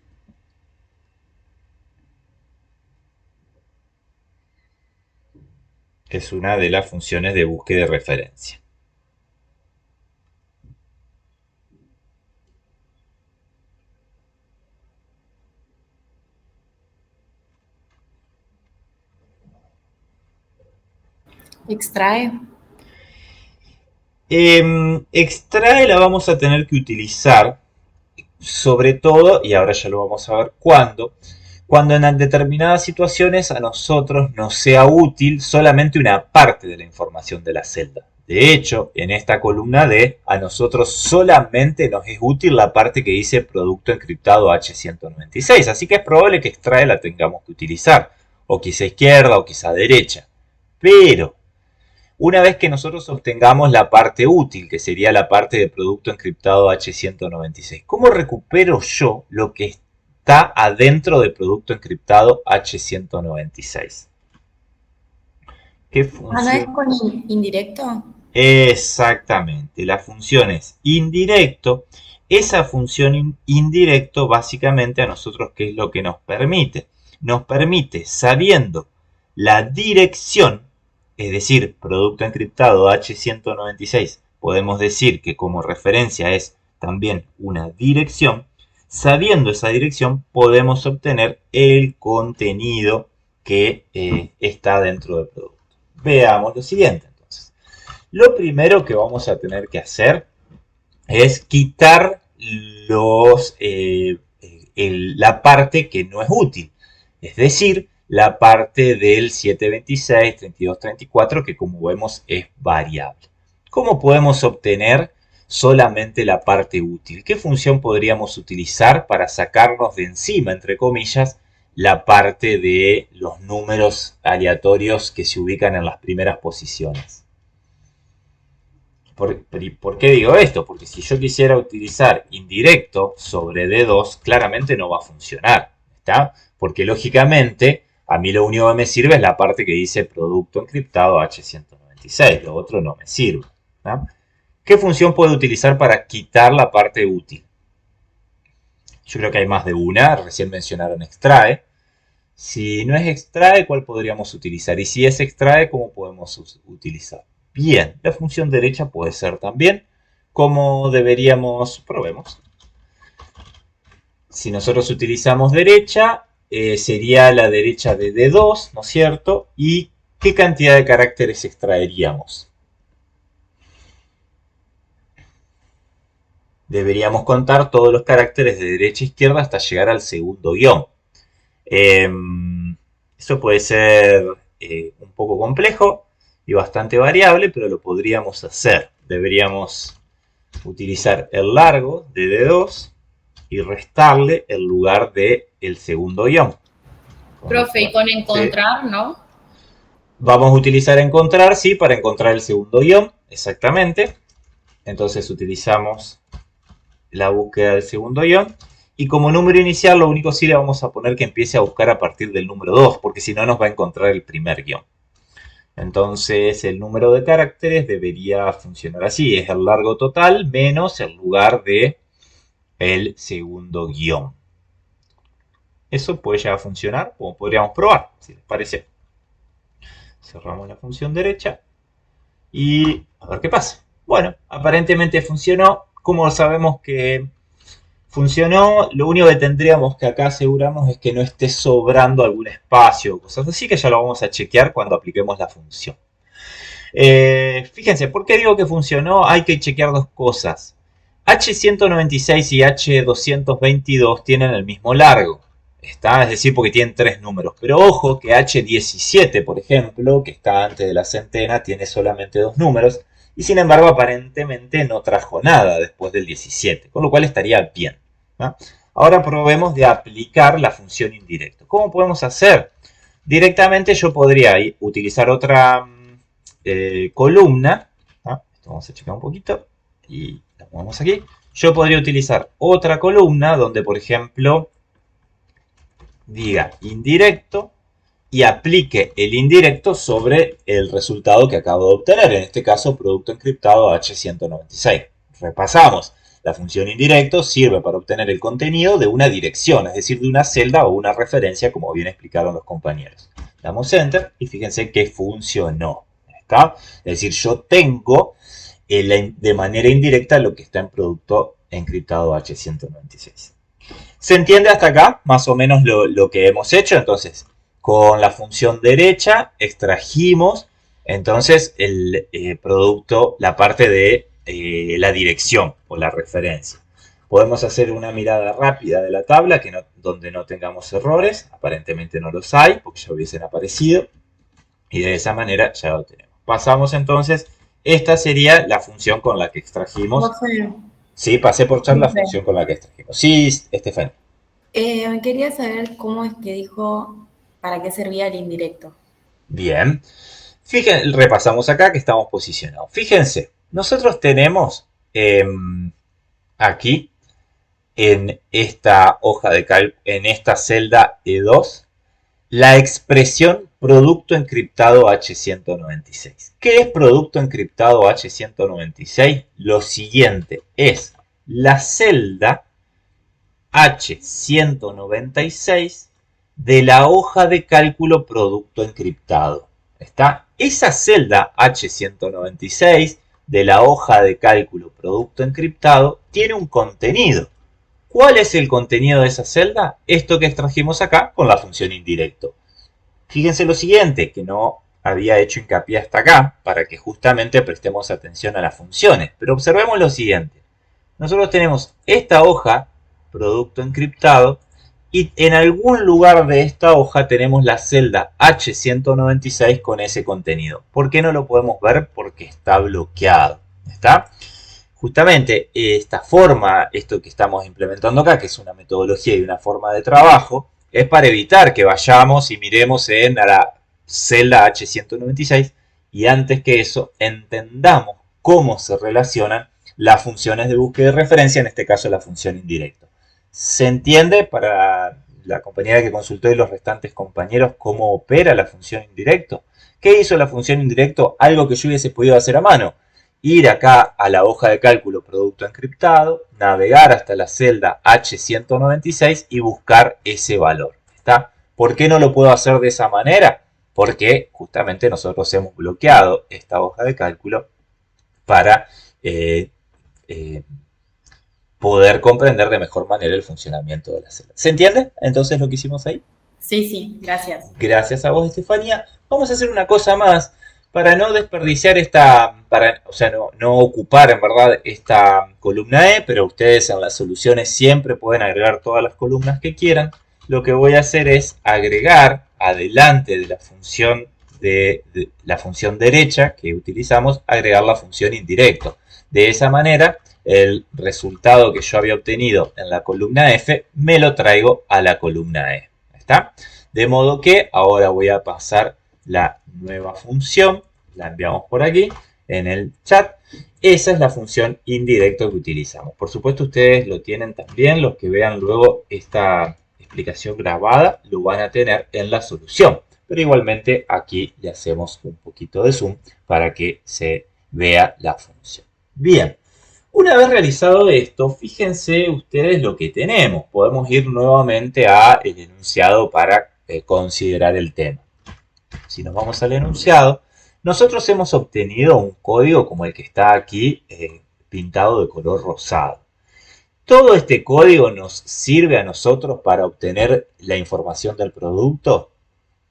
Es una de las funciones de búsqueda de referencia. Extrae. Extrae la vamos a tener que utilizar, sobre todo, y ahora ya lo vamos a ver cuando en determinadas situaciones a nosotros nos sea útil solamente una parte de la información de la celda. De hecho, en esta columna D, a nosotros solamente nos es útil la parte que dice producto encriptado H196, así que es probable que extrae la tengamos que utilizar, o quizá izquierda o quizá derecha. Pero una vez que nosotros obtengamos la parte útil, que sería la parte de producto encriptado H196, ¿cómo recupero yo lo que está adentro de producto encriptado H196? ¿Qué función? ¿No es con indirecto? Exactamente, la función es indirecto. Esa función indirecto básicamente a nosotros, ¿qué es lo que nos permite? Nos permite, sabiendo la dirección, es decir, producto encriptado H196, podemos decir que como referencia es también una dirección. Sabiendo esa dirección, podemos obtener el contenido que está dentro del producto. Veamos lo siguiente, entonces. Lo primero que vamos a tener que hacer es quitar la parte que no es útil. Es decir, la parte del 726, 32, 34, que como vemos es variable. ¿Cómo podemos obtener solamente la parte útil? ¿Qué función podríamos utilizar para sacarnos de encima, entre comillas, la parte de los números aleatorios que se ubican en las primeras posiciones? ¿Por qué digo esto? Porque si yo quisiera utilizar indirecto sobre D2, claramente no va a funcionar, ¿está? Porque lógicamente a mí lo único que me sirve es la parte que dice producto encriptado H196. Lo otro no me sirve, ¿no? ¿Qué función puedo utilizar para quitar la parte útil? Yo creo que hay más de una. Recién mencionaron extrae. Si no es extrae, ¿cuál podríamos utilizar? Y si es extrae, ¿cómo podemos utilizar? Bien, la función derecha puede ser también. ¿Cómo deberíamos? Probemos. Si nosotros utilizamos derecha, sería la derecha de D2, ¿no es cierto? ¿Y qué cantidad de caracteres extraeríamos? deberíamos contar todos los caracteres de derecha a izquierda hasta llegar al segundo guión. Eso puede ser un poco complejo y bastante variable, pero lo podríamos hacer. Deberíamos utilizar el largo de D2 y restarle el lugar del segundo guión. Profe, y con encontrar, ¿no? Vamos a utilizar encontrar, sí, para encontrar el segundo guión, exactamente. Entonces utilizamos la búsqueda del segundo guión. Y como número inicial, lo único sí le vamos a poner que empiece a buscar a partir del número 2, porque si no nos va a encontrar el primer guión. Entonces el número de caracteres debería funcionar así. Es el largo total menos el lugar de el segundo guión. Eso puede ya funcionar, como podríamos probar, si les parece. Cerramos la función derecha y a ver qué pasa. Bueno, aparentemente funcionó. Como sabemos que funcionó, lo único que tendríamos que acá asegurarnos es que no esté sobrando algún espacio o cosas así, que ya lo vamos a chequear cuando apliquemos la función. Fíjense, ¿por qué digo que funcionó? Hay que chequear dos cosas. H196 y H222 tienen el mismo largo. ¿Está? Es decir, porque tienen tres números. Pero ojo que H17, por ejemplo, que está antes de la centena, tiene solamente dos números. Y sin embargo, aparentemente no trajo nada después del 17. Con lo cual estaría bien, ¿no? Ahora probemos de aplicar la función indirecto. ¿Cómo podemos hacer? Directamente yo podría utilizar otra columna. ¿No? Esto vamos a checar un poquito. Y la ponemos aquí. Yo podría utilizar otra columna donde, por ejemplo, diga indirecto y aplique el indirecto sobre el resultado que acabo de obtener. En este caso, producto encriptado H196. Repasamos. La función indirecto sirve para obtener el contenido de una dirección, es decir, de una celda o una referencia, como bien explicaron los compañeros. Damos Enter y fíjense que funcionó. ¿Está? Es decir, yo tengo de manera indirecta lo que está en producto encriptado H196. ¿Se entiende hasta acá? Más o menos lo que hemos hecho. Entonces, con la función derecha extrajimos entonces el producto, la parte de la dirección o la referencia. Podemos hacer una mirada rápida de la tabla donde no tengamos errores. Aparentemente no los hay porque ya hubiesen aparecido. Y de esa manera ya lo tenemos. Pasamos entonces. Esta sería la función con la que extrajimos. Sí, pasé por chat la función con la que extrajimos. Sí, Estefania. Quería saber cómo es que dijo para qué servía el indirecto. Bien. Fíjense, repasamos acá que estamos posicionados. Fíjense, nosotros tenemos aquí en esta hoja de cálculo, en esta celda E2, la expresión producto encriptado H196. ¿Qué es producto encriptado H196? Lo siguiente es la celda H196 de la hoja de cálculo producto encriptado. ¿Está? Esa celda H196 de la hoja de cálculo producto encriptado tiene un contenido. ¿Cuál es el contenido de esa celda? Esto que extrajimos acá con la función indirecto. Fíjense lo siguiente, que no había hecho hincapié hasta acá, para que justamente prestemos atención a las funciones. Pero observemos lo siguiente. Nosotros tenemos esta hoja, producto encriptado, y en algún lugar de esta hoja tenemos la celda H196 con ese contenido. ¿Por qué no lo podemos ver? Porque está bloqueado. ¿Está? Justamente esta forma, esto que estamos implementando acá, que es una metodología y una forma de trabajo, es para evitar que vayamos y miremos en la celda H196 y antes que eso entendamos cómo se relacionan las funciones de búsqueda y referencia, en este caso la función indirecto. ¿Se entiende para la compañera que consultó y los restantes compañeros cómo opera la función indirecto? ¿Qué hizo la función indirecto? Algo que yo hubiese podido hacer a mano. Ir acá a la hoja de cálculo producto encriptado, navegar hasta la celda H196 y buscar ese valor. ¿Está? ¿Por qué no lo puedo hacer de esa manera? Porque justamente nosotros hemos bloqueado esta hoja de cálculo para poder comprender de mejor manera el funcionamiento de la celda. ¿Se entiende entonces lo que hicimos ahí? Sí, gracias. Gracias a vos, Estefanía. Vamos a hacer una cosa más. Para no desperdiciar o sea, no ocupar en verdad esta columna E, pero ustedes en las soluciones siempre pueden agregar todas las columnas que quieran, lo que voy a hacer es agregar adelante de la función derecha que utilizamos, agregar la función indirecto. De esa manera, el resultado que yo había obtenido en la columna F me lo traigo a la columna E. ¿Está? De modo que ahora voy a pasar la nueva función, la enviamos por aquí en el chat. Esa es la función indirecto que utilizamos. Por supuesto, ustedes lo tienen también, los que vean luego esta explicación grabada lo van a tener en la solución. Pero igualmente aquí le hacemos un poquito de zoom para que se vea la función. Bien, una vez realizado esto, fíjense ustedes lo que tenemos. Podemos ir nuevamente al enunciado para considerar el tema. Si nos vamos al enunciado, nosotros hemos obtenido un código como el que está aquí pintado de color rosado. ¿Todo este código nos sirve a nosotros para obtener la información del producto?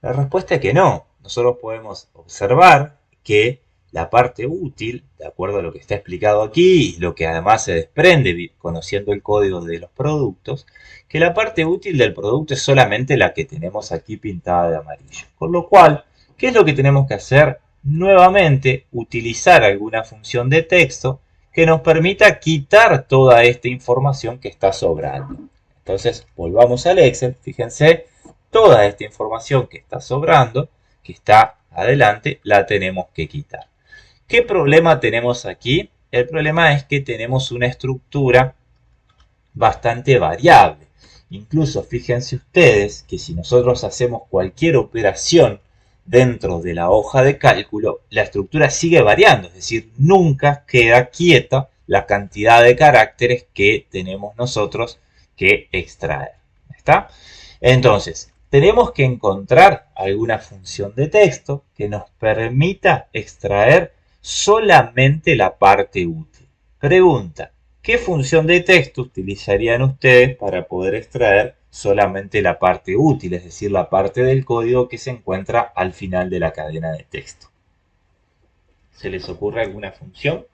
La respuesta es que no. Nosotros podemos observar que la parte útil, de acuerdo a lo que está explicado aquí y lo que además se desprende conociendo el código de los productos, que la parte útil del producto es solamente la que tenemos aquí pintada de amarillo. Con lo cual, ¿qué es lo que tenemos que hacer? Nuevamente, utilizar alguna función de texto que nos permita quitar toda esta información que está sobrando. Entonces, volvamos al Excel. Fíjense, toda esta información que está sobrando, que está adelante, la tenemos que quitar. ¿Qué problema tenemos aquí? El problema es que tenemos una estructura bastante variable. Incluso fíjense ustedes que si nosotros hacemos cualquier operación dentro de la hoja de cálculo, la estructura sigue variando, es decir, nunca queda quieta la cantidad de caracteres que tenemos nosotros que extraer. ¿Está? Entonces, tenemos que encontrar alguna función de texto que nos permita extraer solamente la parte útil. Pregunta, ¿qué función de texto utilizarían ustedes para poder extraer solamente la parte útil, es decir, la parte del código que se encuentra al final de la cadena de texto? ¿Se les ocurre alguna función?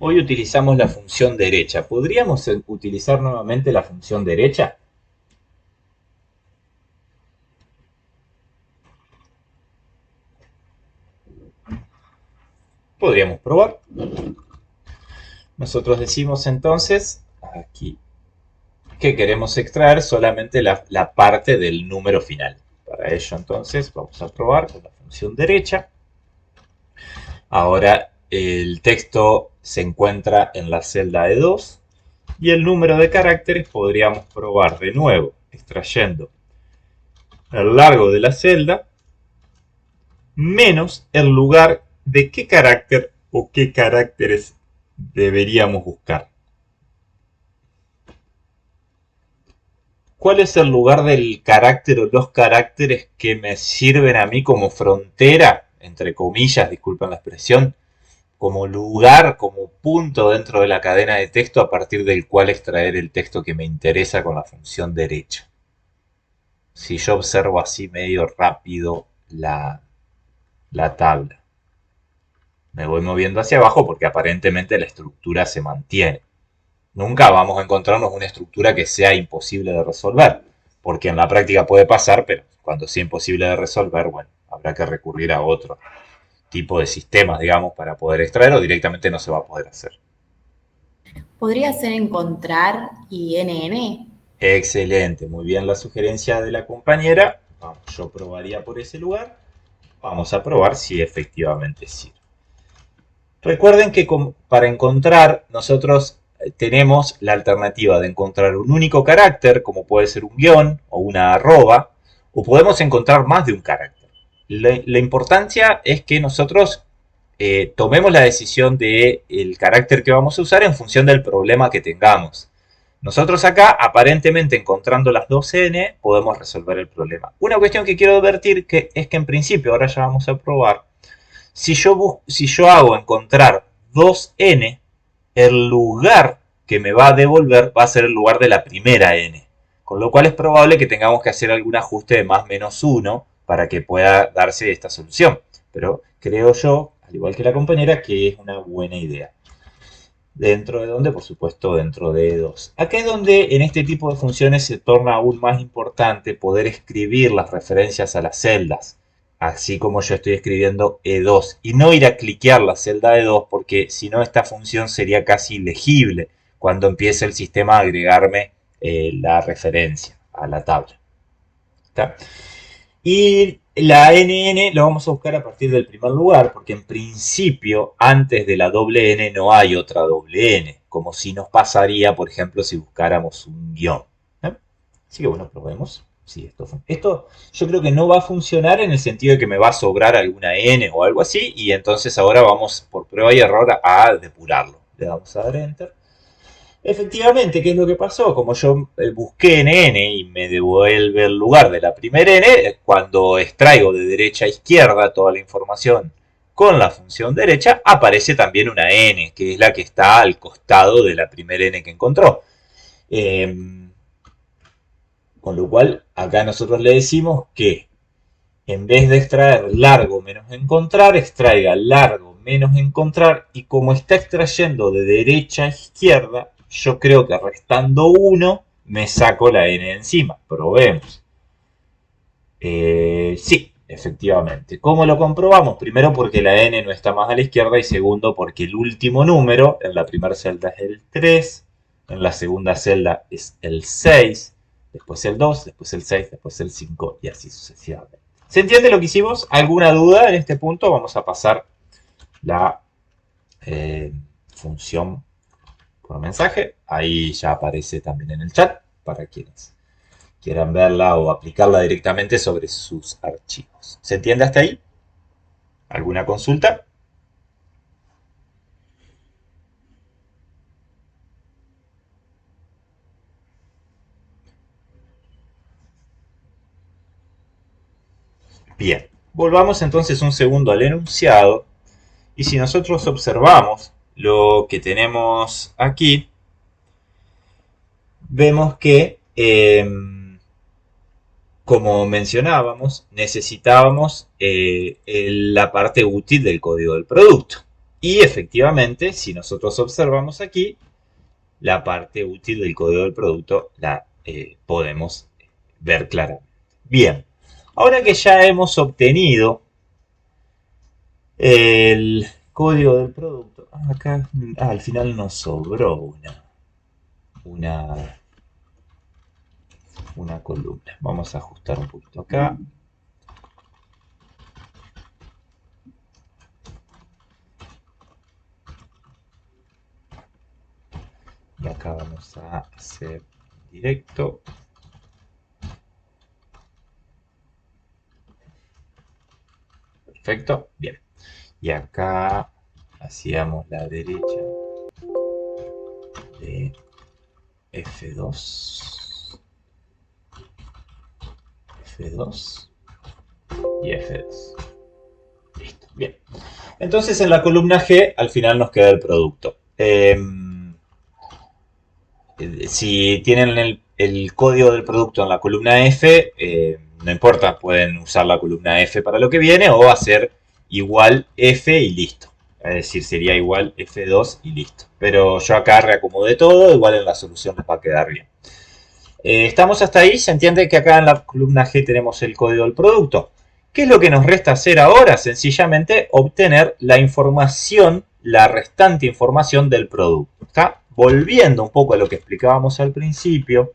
Hoy utilizamos la función derecha. ¿Podríamos utilizar nuevamente la función derecha? Podríamos probar. Nosotros decimos entonces aquí que queremos extraer solamente la parte del número final. Para ello entonces vamos a probar con la función derecha. Ahora el texto se encuentra en la celda E2 y el número de caracteres podríamos probar de nuevo extrayendo el largo de la celda menos el lugar de qué carácter o qué caracteres deberíamos buscar. ¿Cuál es el lugar del carácter o los caracteres que me sirven a mí como frontera, entre comillas, disculpen la expresión, como lugar, como punto dentro de la cadena de texto a partir del cual extraer el texto que me interesa con la función derecha? Si yo observo así medio rápido la tabla, me voy moviendo hacia abajo porque aparentemente la estructura se mantiene. Nunca vamos a encontrarnos una estructura que sea imposible de resolver, porque en la práctica puede pasar, pero cuando sea imposible de resolver, bueno, habrá que recurrir a otro tipo de sistemas, digamos, para poder extraer, o directamente no se va a poder hacer. ¿Podría ser encontrar INN? Excelente, muy bien la sugerencia de la compañera. Yo probaría por ese lugar. Vamos a probar si efectivamente sirve. Recuerden que para encontrar nosotros tenemos la alternativa de encontrar un único carácter, como puede ser un guión o una arroba, o podemos encontrar más de un carácter. La importancia es que nosotros tomemos la decisión del carácter que vamos a usar en función del problema que tengamos. Nosotros acá, aparentemente encontrando las dos n, podemos resolver el problema. Una cuestión que quiero advertir es que en principio, ahora ya vamos a probar, si yo hago encontrar 2n, el lugar que me va a devolver va a ser el lugar de la primera n. Con lo cual es probable que tengamos que hacer algún ajuste de más menos 1 para que pueda darse esta solución. Pero creo yo, al igual que la compañera, que es una buena idea. ¿Dentro de dónde? Por supuesto, dentro de E2. Acá es donde en este tipo de funciones se torna aún más importante poder escribir las referencias a las celdas. Así como yo estoy escribiendo E2. Y no ir a cliquear la celda E2 porque si no esta función sería casi ilegible cuando empiece el sistema a agregarme la referencia a la tabla. ¿Está? Y la NN lo vamos a buscar a partir del primer lugar, porque en principio antes de la doble N no hay otra doble N, como si nos pasaría, por ejemplo, si buscáramos un guión. Así que bueno, probemos. Sí, esto yo creo que no va a funcionar en el sentido de que me va a sobrar alguna N o algo así, y entonces ahora vamos por prueba y error a depurarlo. Le damos a dar Enter. Efectivamente, ¿qué es lo que pasó? Como yo busqué en n y me devuelve el lugar de la primera n, cuando extraigo de derecha a izquierda toda la información con la función derecha, aparece también una n, que es la que está al costado de la primera n que encontró. Con lo cual, acá nosotros le decimos que en vez de extraer largo menos encontrar, extraiga largo menos encontrar, y como está extrayendo de derecha a izquierda, yo creo que restando 1 me saco la n encima. Probemos. Sí, efectivamente. ¿Cómo lo comprobamos? Primero porque la n no está más a la izquierda y segundo porque el último número en la primera celda es el 3, en la segunda celda es el 6, después el 2, después el 6, después el 5 y así sucesivamente. ¿Se entiende lo que hicimos? ¿Alguna duda en este punto? Vamos a pasar la función por mensaje. Ahí ya aparece también en el chat para quienes quieran verla o aplicarla directamente sobre sus archivos. ¿Se entiende hasta ahí? ¿Alguna consulta? Bien, volvamos entonces un segundo al enunciado. Y si nosotros observamos lo que tenemos aquí, vemos que, como mencionábamos, necesitábamos la parte útil del código del producto. Y efectivamente, si nosotros observamos aquí, la parte útil del código del producto la podemos ver claramente. Bien, ahora que ya hemos obtenido el código del producto, acá al final nos sobró una columna. Vamos a ajustar un poquito acá. Y acá vamos a hacer directo. Perfecto, bien. Y acá hacíamos la derecha de F2. F2 y F2. Listo, bien. Entonces en la columna G al final nos queda el producto. Si tienen el código del producto en la columna F, no importa, pueden usar la columna F para lo que viene o hacer igual F y listo. Es decir, sería igual F2 y listo. Pero yo acá reacomodé todo, igual en la solución les va a quedar bien. ¿Estamos hasta ahí? ¿Se entiende que acá en la columna G tenemos el código del producto? ¿Qué es lo que nos resta hacer ahora? Sencillamente obtener la información, la restante información del producto. ¿Está? Volviendo un poco a lo que explicábamos al principio,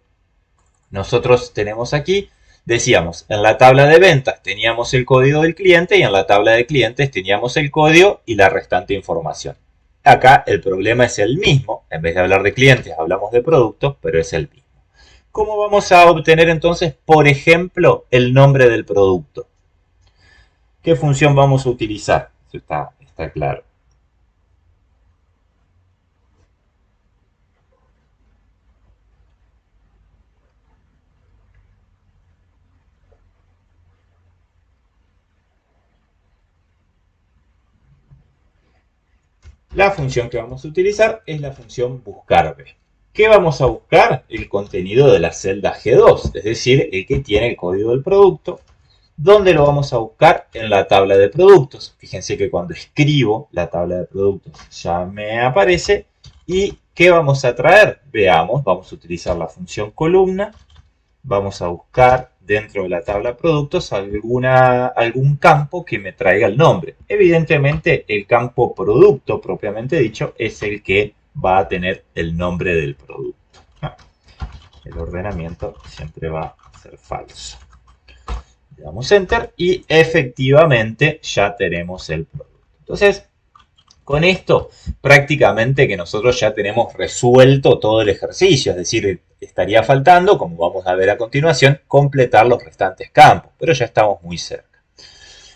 nosotros tenemos aquí, decíamos, en la tabla de ventas teníamos el código del cliente y en la tabla de clientes teníamos el código y la restante información. Acá el problema es el mismo, en vez de hablar de clientes hablamos de productos, pero es el mismo. ¿Cómo vamos a obtener entonces, por ejemplo, el nombre del producto? ¿Qué función vamos a utilizar? Eso está claro. La función que vamos a utilizar es la función buscar_b. ¿Qué vamos a buscar? El contenido de la celda G2, es decir, el que tiene el código del producto. ¿Dónde lo vamos a buscar? En la tabla de productos. Fíjense que cuando escribo la tabla de productos ya me aparece. ¿Y qué vamos a traer? Veamos, vamos a utilizar la función columna. Vamos a buscar dentro de la tabla de productos algún campo que me traiga el nombre. Evidentemente el campo producto propiamente dicho es el que va a tener el nombre del producto. El ordenamiento siempre va a ser falso. Le damos enter y efectivamente ya tenemos el producto. Entonces, con esto prácticamente que nosotros ya tenemos resuelto todo el ejercicio, es decir, estaría faltando, como vamos a ver a continuación, completar los restantes campos, pero ya estamos muy cerca.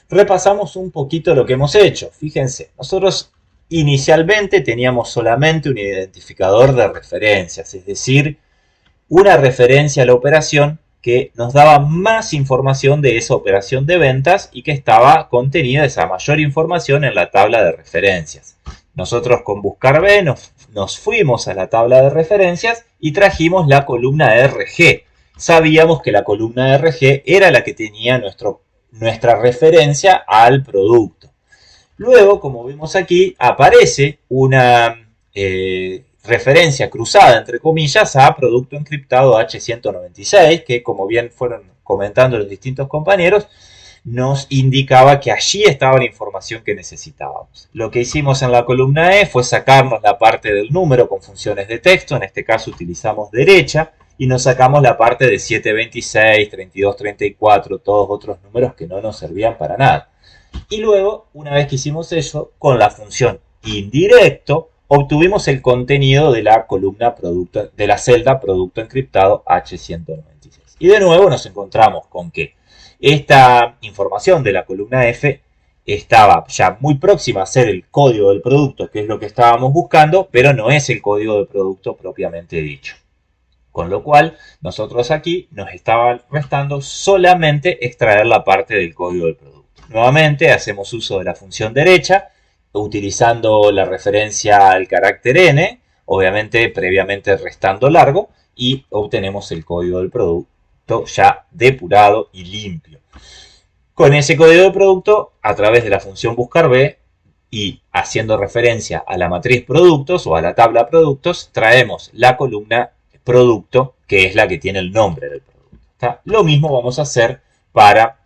Repasamos un poquito lo que hemos hecho. Fíjense, nosotros inicialmente teníamos solamente un identificador de referencias, es decir, una referencia a la operación que nos daba más información de esa operación de ventas y que estaba contenida esa mayor información en la tabla de referencias. Nosotros con buscar_b nos fuimos a la tabla de referencias y trajimos la columna RG. Sabíamos que la columna RG era la que tenía nuestra referencia al producto. Luego, como vemos aquí, aparece una referencia cruzada, entre comillas, a producto encriptado H196, que como bien fueron comentando los distintos compañeros, nos indicaba que allí estaba la información que necesitábamos. Lo que hicimos en la columna E fue sacarnos la parte del número con funciones de texto, en este caso utilizamos derecha, y nos sacamos la parte de 726, 3234, todos otros números que no nos servían para nada. Y luego, una vez que hicimos eso, con la función indirecto, obtuvimos el contenido de la columna producto, de la celda producto encriptado H196. Y de nuevo nos encontramos con que esta información de la columna F estaba ya muy próxima a ser el código del producto, que es lo que estábamos buscando, pero no es el código del producto propiamente dicho. Con lo cual, nosotros aquí nos estaba restando solamente extraer la parte del código del producto. Nuevamente, hacemos uso de la función derecha, utilizando la referencia al carácter n, obviamente previamente restando largo, y obtenemos el código del producto ya depurado y limpio. Con ese código de producto, a través de la función buscar_b y haciendo referencia a la matriz productos o a la tabla productos, traemos la columna producto, que es la que tiene el nombre del producto. ¿Está? Lo mismo vamos a hacer para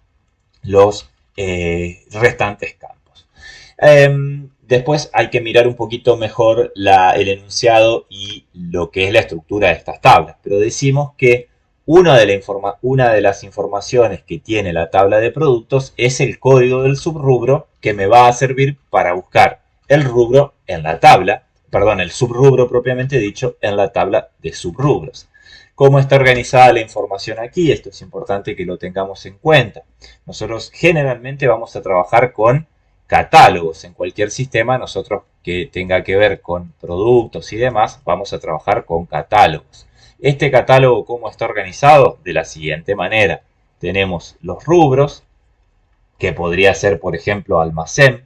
los restantes campos. Después hay que mirar un poquito mejor el enunciado y lo que es la estructura de estas tablas. Pero decimos que una de las informaciones que tiene la tabla de productos es el código del subrubro que me va a servir para buscar el rubro en la tabla, perdón, el subrubro propiamente dicho en la tabla de subrubros. ¿Cómo está organizada la información aquí? Esto es importante que lo tengamos en cuenta. Nosotros generalmente vamos a trabajar con catálogos. En cualquier sistema, nosotros que tenga que ver con productos y demás, vamos a trabajar con catálogos. Este catálogo, ¿cómo está organizado? De la siguiente manera. Tenemos los rubros, que podría ser, por ejemplo, almacén.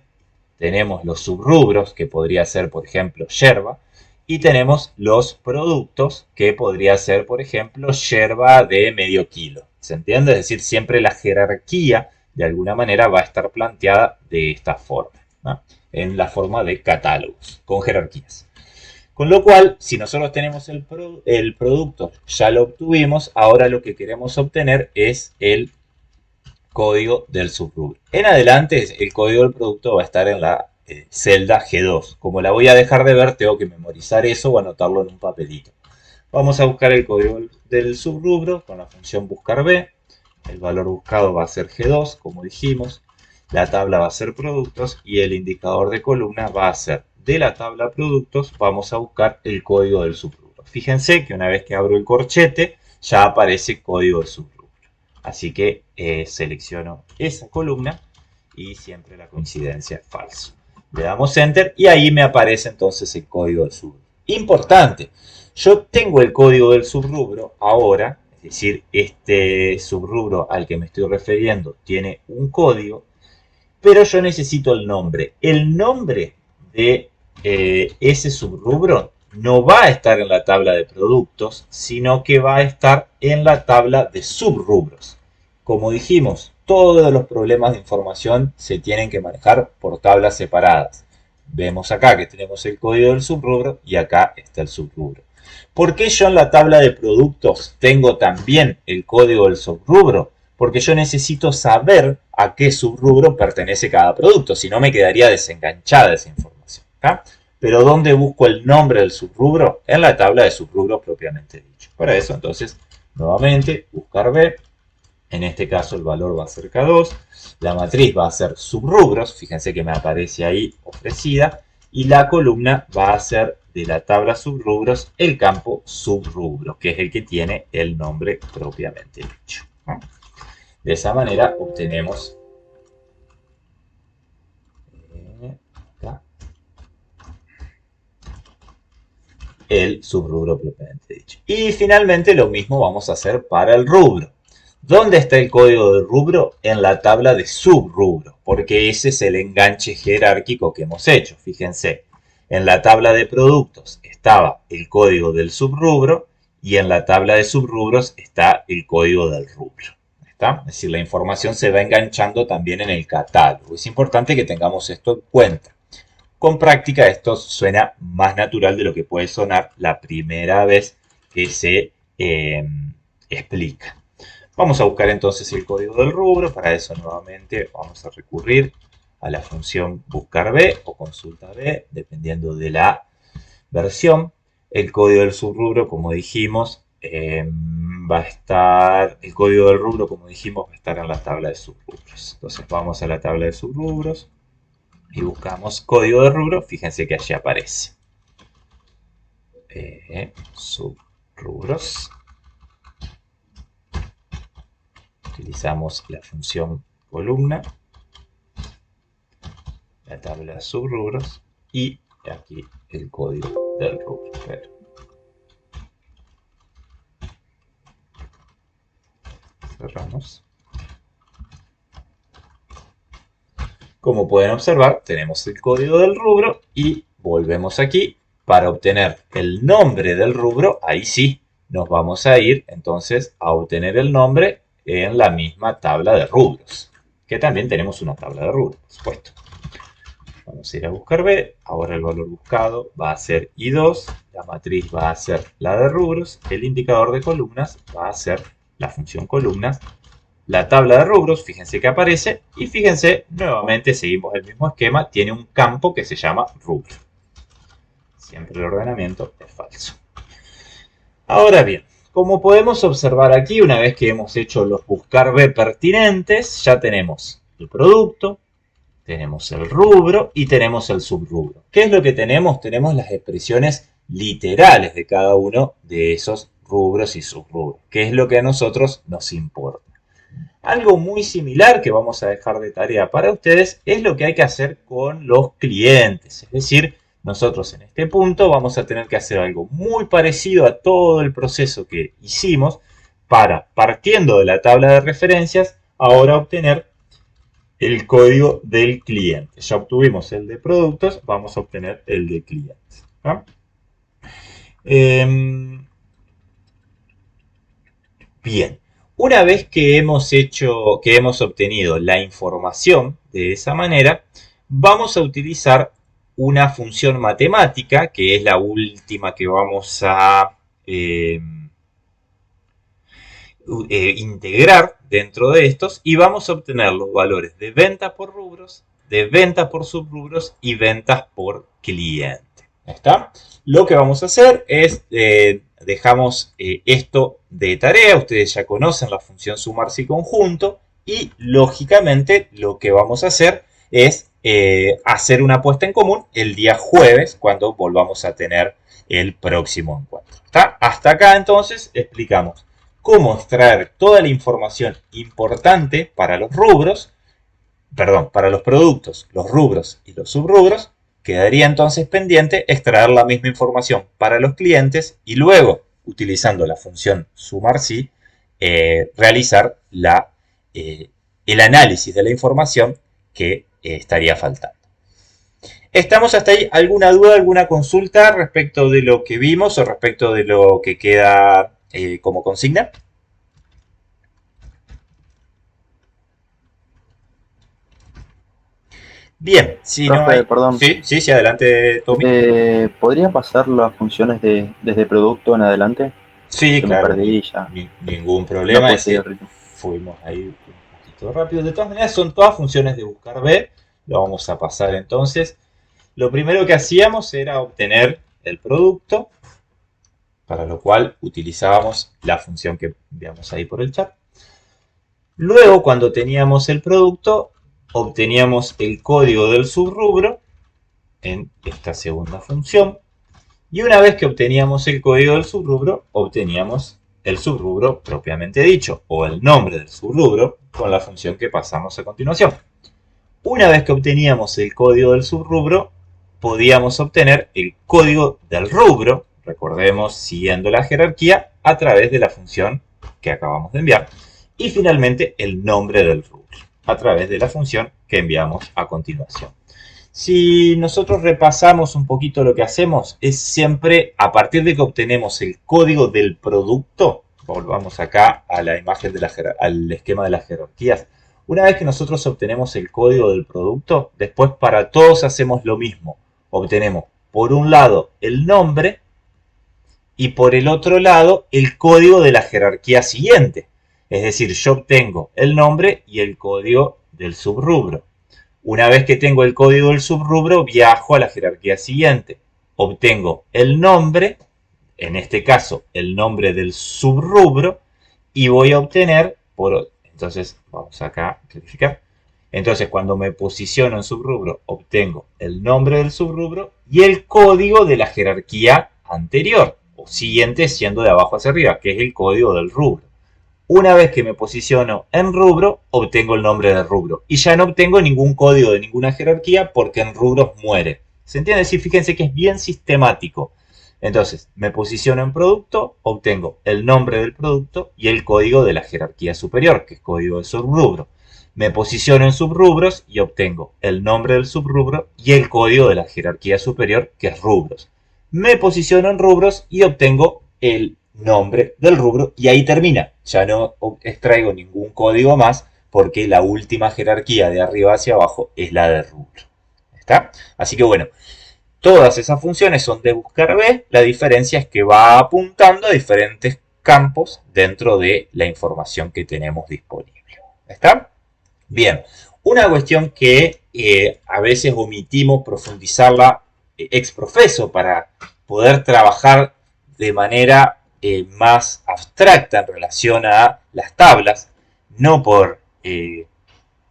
Tenemos los subrubros, que podría ser, por ejemplo, yerba. Y tenemos los productos, que podría ser, por ejemplo, yerba de medio kilo. ¿Se entiende? Es decir, siempre la jerarquía, de alguna manera, va a estar planteada de esta forma, ¿no? En la forma de catálogos, con jerarquías. Con lo cual, si nosotros tenemos el producto, ya lo obtuvimos, ahora lo que queremos obtener es el código del subrubro. En adelante, el código del producto va a estar en la celda G2. Como la voy a dejar de ver, tengo que memorizar eso o anotarlo en un papelito. Vamos a buscar el código del subrubro con la función buscar_b. El valor buscado va a ser G2, como dijimos. La tabla va a ser productos y el indicador de columna va a ser de la tabla productos. Vamos a buscar el código del subrubro. Fíjense que una vez que abro el corchete, ya aparece código del subrubro. Así que selecciono esa columna y siempre la coincidencia es falso. Le damos Enter y ahí me aparece entonces el código del subrubro. Importante, yo tengo el código del subrubro ahora, es decir, este subrubro al que me estoy refiriendo tiene un código, pero yo necesito el nombre. El nombre de ese subrubro no va a estar en la tabla de productos, sino que va a estar en la tabla de subrubros. Como dijimos, todos los problemas de información se tienen que manejar por tablas separadas. Vemos acá que tenemos el código del subrubro y acá está el subrubro. ¿Por qué yo en la tabla de productos tengo también el código del subrubro? Porque yo necesito saber a qué subrubro pertenece cada producto, si no me quedaría desenganchada esa información. ¿Ah? Pero ¿dónde busco el nombre del subrubro? En la tabla de subrubros propiamente dicho. Para eso, entonces, nuevamente, buscar B. En este caso el valor va a ser K2. La matriz va a ser subrubros. Fíjense que me aparece ahí ofrecida. Y la columna va a ser de la tabla subrubros el campo subrubro, que es el que tiene el nombre propiamente dicho. De esa manera obtenemos el subrubro propiamente dicho. Y finalmente lo mismo vamos a hacer para el rubro. ¿Dónde está el código del rubro? En la tabla de subrubro, porque ese es el enganche jerárquico que hemos hecho. Fíjense, en la tabla de productos estaba el código del subrubro y en la tabla de subrubros está el código del rubro. ¿Está? Es decir, la información se va enganchando también en el catálogo. Es importante que tengamos esto en cuenta. Con práctica esto suena más natural de lo que puede sonar la primera vez que se explica. Vamos a buscar entonces el código del rubro. Para eso nuevamente vamos a recurrir a la función buscar B o consulta B, dependiendo de la versión. El código del subrubro, como dijimos, va a estar, el código del rubro, como dijimos, va a estar en la tabla de subrubros. Entonces vamos a la tabla de subrubros y buscamos código de rubro. Fíjense que allí aparece. Subrubros. Utilizamos la función columna, la tabla de subrubros y aquí el código del rubro. Cerramos. Como pueden observar, tenemos el código del rubro y volvemos aquí para obtener el nombre del rubro. Ahí sí, nos vamos a ir entonces a obtener el nombre en la misma tabla de rubros, que también tenemos una tabla de rubros, por supuesto. Vamos a ir a buscar B. Ahora el valor buscado va a ser I2, la matriz va a ser la de rubros, el indicador de columnas va a ser la función columnas, la tabla de rubros, fíjense que aparece, y fíjense, nuevamente seguimos el mismo esquema, tiene un campo que se llama rubro. Siempre el ordenamiento es falso. Ahora bien, como podemos observar aquí, una vez que hemos hecho los buscar B pertinentes, ya tenemos el producto, tenemos el rubro y tenemos el subrubro. ¿Qué es lo que tenemos? Tenemos las expresiones literales de cada uno de esos rubros y subrubros, que es lo que a nosotros nos importa. Algo muy similar que vamos a dejar de tarea para ustedes es lo que hay que hacer con los clientes. Es decir, nosotros en este punto vamos a tener que hacer algo muy parecido a todo el proceso que hicimos para, partiendo de la tabla de referencias, ahora obtener el código del cliente. Ya obtuvimos el de productos, vamos a obtener el de clientes. ¿Ah? Bien. Una vez que hemos obtenido la información de esa manera, vamos a utilizar una función matemática, que es la última que vamos a integrar dentro de estos, y vamos a obtener los valores de venta por rubros, de venta por subrubros y ventas por cliente. ¿Está? Lo que vamos a hacer es, dejamos esto de tarea, ustedes ya conocen la función sumarse y conjunto, y lógicamente lo que vamos a hacer es hacer una puesta en común el día jueves, cuando volvamos a tener el próximo encuentro. ¿Está? Hasta acá entonces explicamos cómo extraer toda la información importante para los rubros, perdón, para los productos, los rubros y los subrubros. Quedaría entonces pendiente extraer la misma información para los clientes y luego, utilizando la función sumar si, realizar el análisis de la información que estaría faltando. ¿Estamos hasta ahí? ¿Alguna duda, alguna consulta respecto de lo que vimos o respecto de lo que queda como consigna? Bien, si no Profe, hay... perdón. Sí, adelante, Tommy. ¿Podría pasar las funciones desde producto en adelante? Sí, Que me claro, perdí ya. ningún No problema. puedo Es seguir que el ritmo. fuimos ahí un poquito rápido. De todas maneras, son todas funciones de buscar B. Lo vamos a pasar entonces. Lo primero que hacíamos era obtener el producto, para lo cual utilizábamos la función que enviamos ahí por el chat. Luego, cuando teníamos el producto, obteníamos el código del subrubro en esta segunda función. Y una vez que obteníamos el código del subrubro, obteníamos el subrubro propiamente dicho, o el nombre del subrubro, con la función que pasamos a continuación. Una vez que obteníamos el código del subrubro, podíamos obtener el código del rubro, recordemos, siguiendo la jerarquía, a través de la función que acabamos de enviar. Y finalmente, el nombre del rubro, a través de la función que enviamos a continuación. Si nosotros repasamos un poquito lo que hacemos, es siempre a partir de que obtenemos el código del producto, volvamos acá a la imagen al esquema de las jerarquías. Una vez que nosotros obtenemos el código del producto, después para todos hacemos lo mismo. Obtenemos por un lado el nombre y por el otro lado el código de la jerarquía siguiente. Es decir, yo obtengo el nombre y el código del subrubro. Una vez que tengo el código del subrubro, viajo a la jerarquía siguiente. Obtengo el nombre, en este caso el nombre del subrubro, y voy a obtener, entonces vamos acá a clarificar. Entonces cuando me posiciono en subrubro, obtengo el nombre del subrubro y el código de la jerarquía anterior, o siguiente siendo de abajo hacia arriba, que es el código del rubro. Una vez que me posiciono en rubro, obtengo el nombre del rubro. Y ya no obtengo ningún código de ninguna jerarquía porque en rubros muere. ¿Se entiende? Sí, fíjense que es bien sistemático. Entonces, me posiciono en producto, obtengo el nombre del producto y el código de la jerarquía superior, que es código de subrubro. Me posiciono en subrubros y obtengo el nombre del subrubro y el código de la jerarquía superior, que es rubros. Me posiciono en rubros y obtengo el nombre del rubro y ahí termina. Ya no extraigo ningún código más porque la última jerarquía de arriba hacia abajo es la de rubro. ¿Está? Así que bueno, todas esas funciones son de buscar B. La diferencia es que va apuntando a diferentes campos dentro de la información que tenemos disponible. ¿Está? Bien, una cuestión que a veces omitimos profundizarla ex profeso para poder trabajar de manera más abstracta en relación a las tablas, no por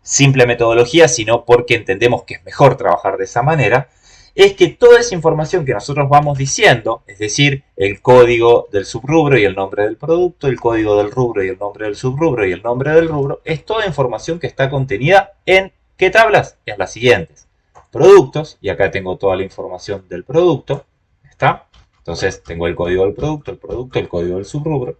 simple metodología, sino porque entendemos que es mejor trabajar de esa manera, es que toda esa información que nosotros vamos diciendo, es decir, el código del subrubro y el nombre del producto, el código del rubro y el nombre del subrubro y el nombre del rubro, es toda información que está contenida en ¿qué tablas? En las siguientes. Productos, y acá tengo toda la información del producto, ¿está? Entonces tengo el código del producto, el código del subrubro.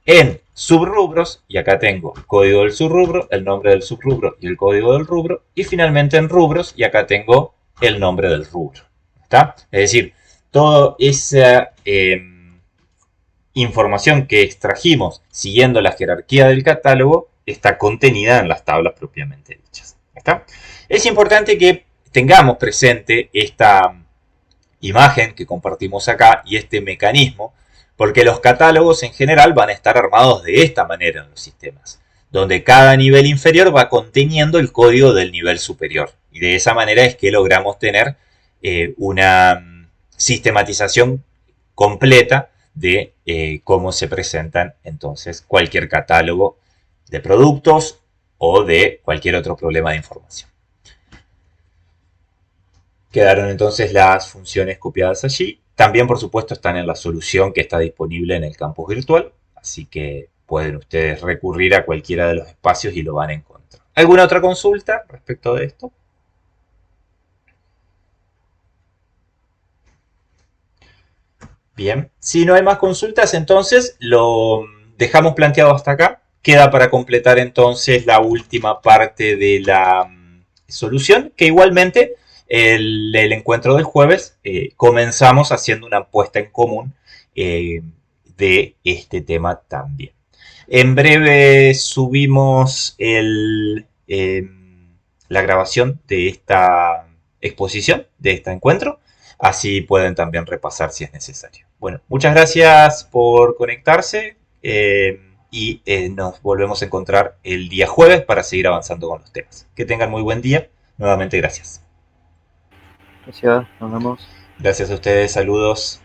En subrubros, y acá tengo el código del subrubro, el nombre del subrubro y el código del rubro. Y finalmente en rubros, y acá tengo el nombre del rubro. ¿Está? Es decir, toda esa información que extrajimos siguiendo la jerarquía del catálogo está contenida en las tablas propiamente dichas. ¿Está? Es importante que tengamos presente esta imagen que compartimos acá y este mecanismo, porque los catálogos en general van a estar armados de esta manera en los sistemas, donde cada nivel inferior va conteniendo el código del nivel superior. Y de esa manera es que logramos tener una sistematización completa de cómo se presentan entonces cualquier catálogo de productos o de cualquier otro problema de información. Quedaron entonces las funciones copiadas allí. También, por supuesto, están en la solución que está disponible en el campus virtual. Así que pueden ustedes recurrir a cualquiera de los espacios y lo van a encontrar. ¿Alguna otra consulta respecto de esto? Bien, si no hay más consultas, entonces lo dejamos planteado hasta acá. Queda para completar entonces la última parte de la solución, que igualmente el encuentro del jueves comenzamos haciendo una puesta en común de este tema también. En breve subimos la grabación de esta exposición, de este encuentro. Así pueden también repasar si es necesario. Bueno, muchas gracias por conectarse y nos volvemos a encontrar el día jueves para seguir avanzando con los temas. Que tengan muy buen día. Nuevamente gracias. Gracias, nos vemos. Gracias a ustedes, saludos.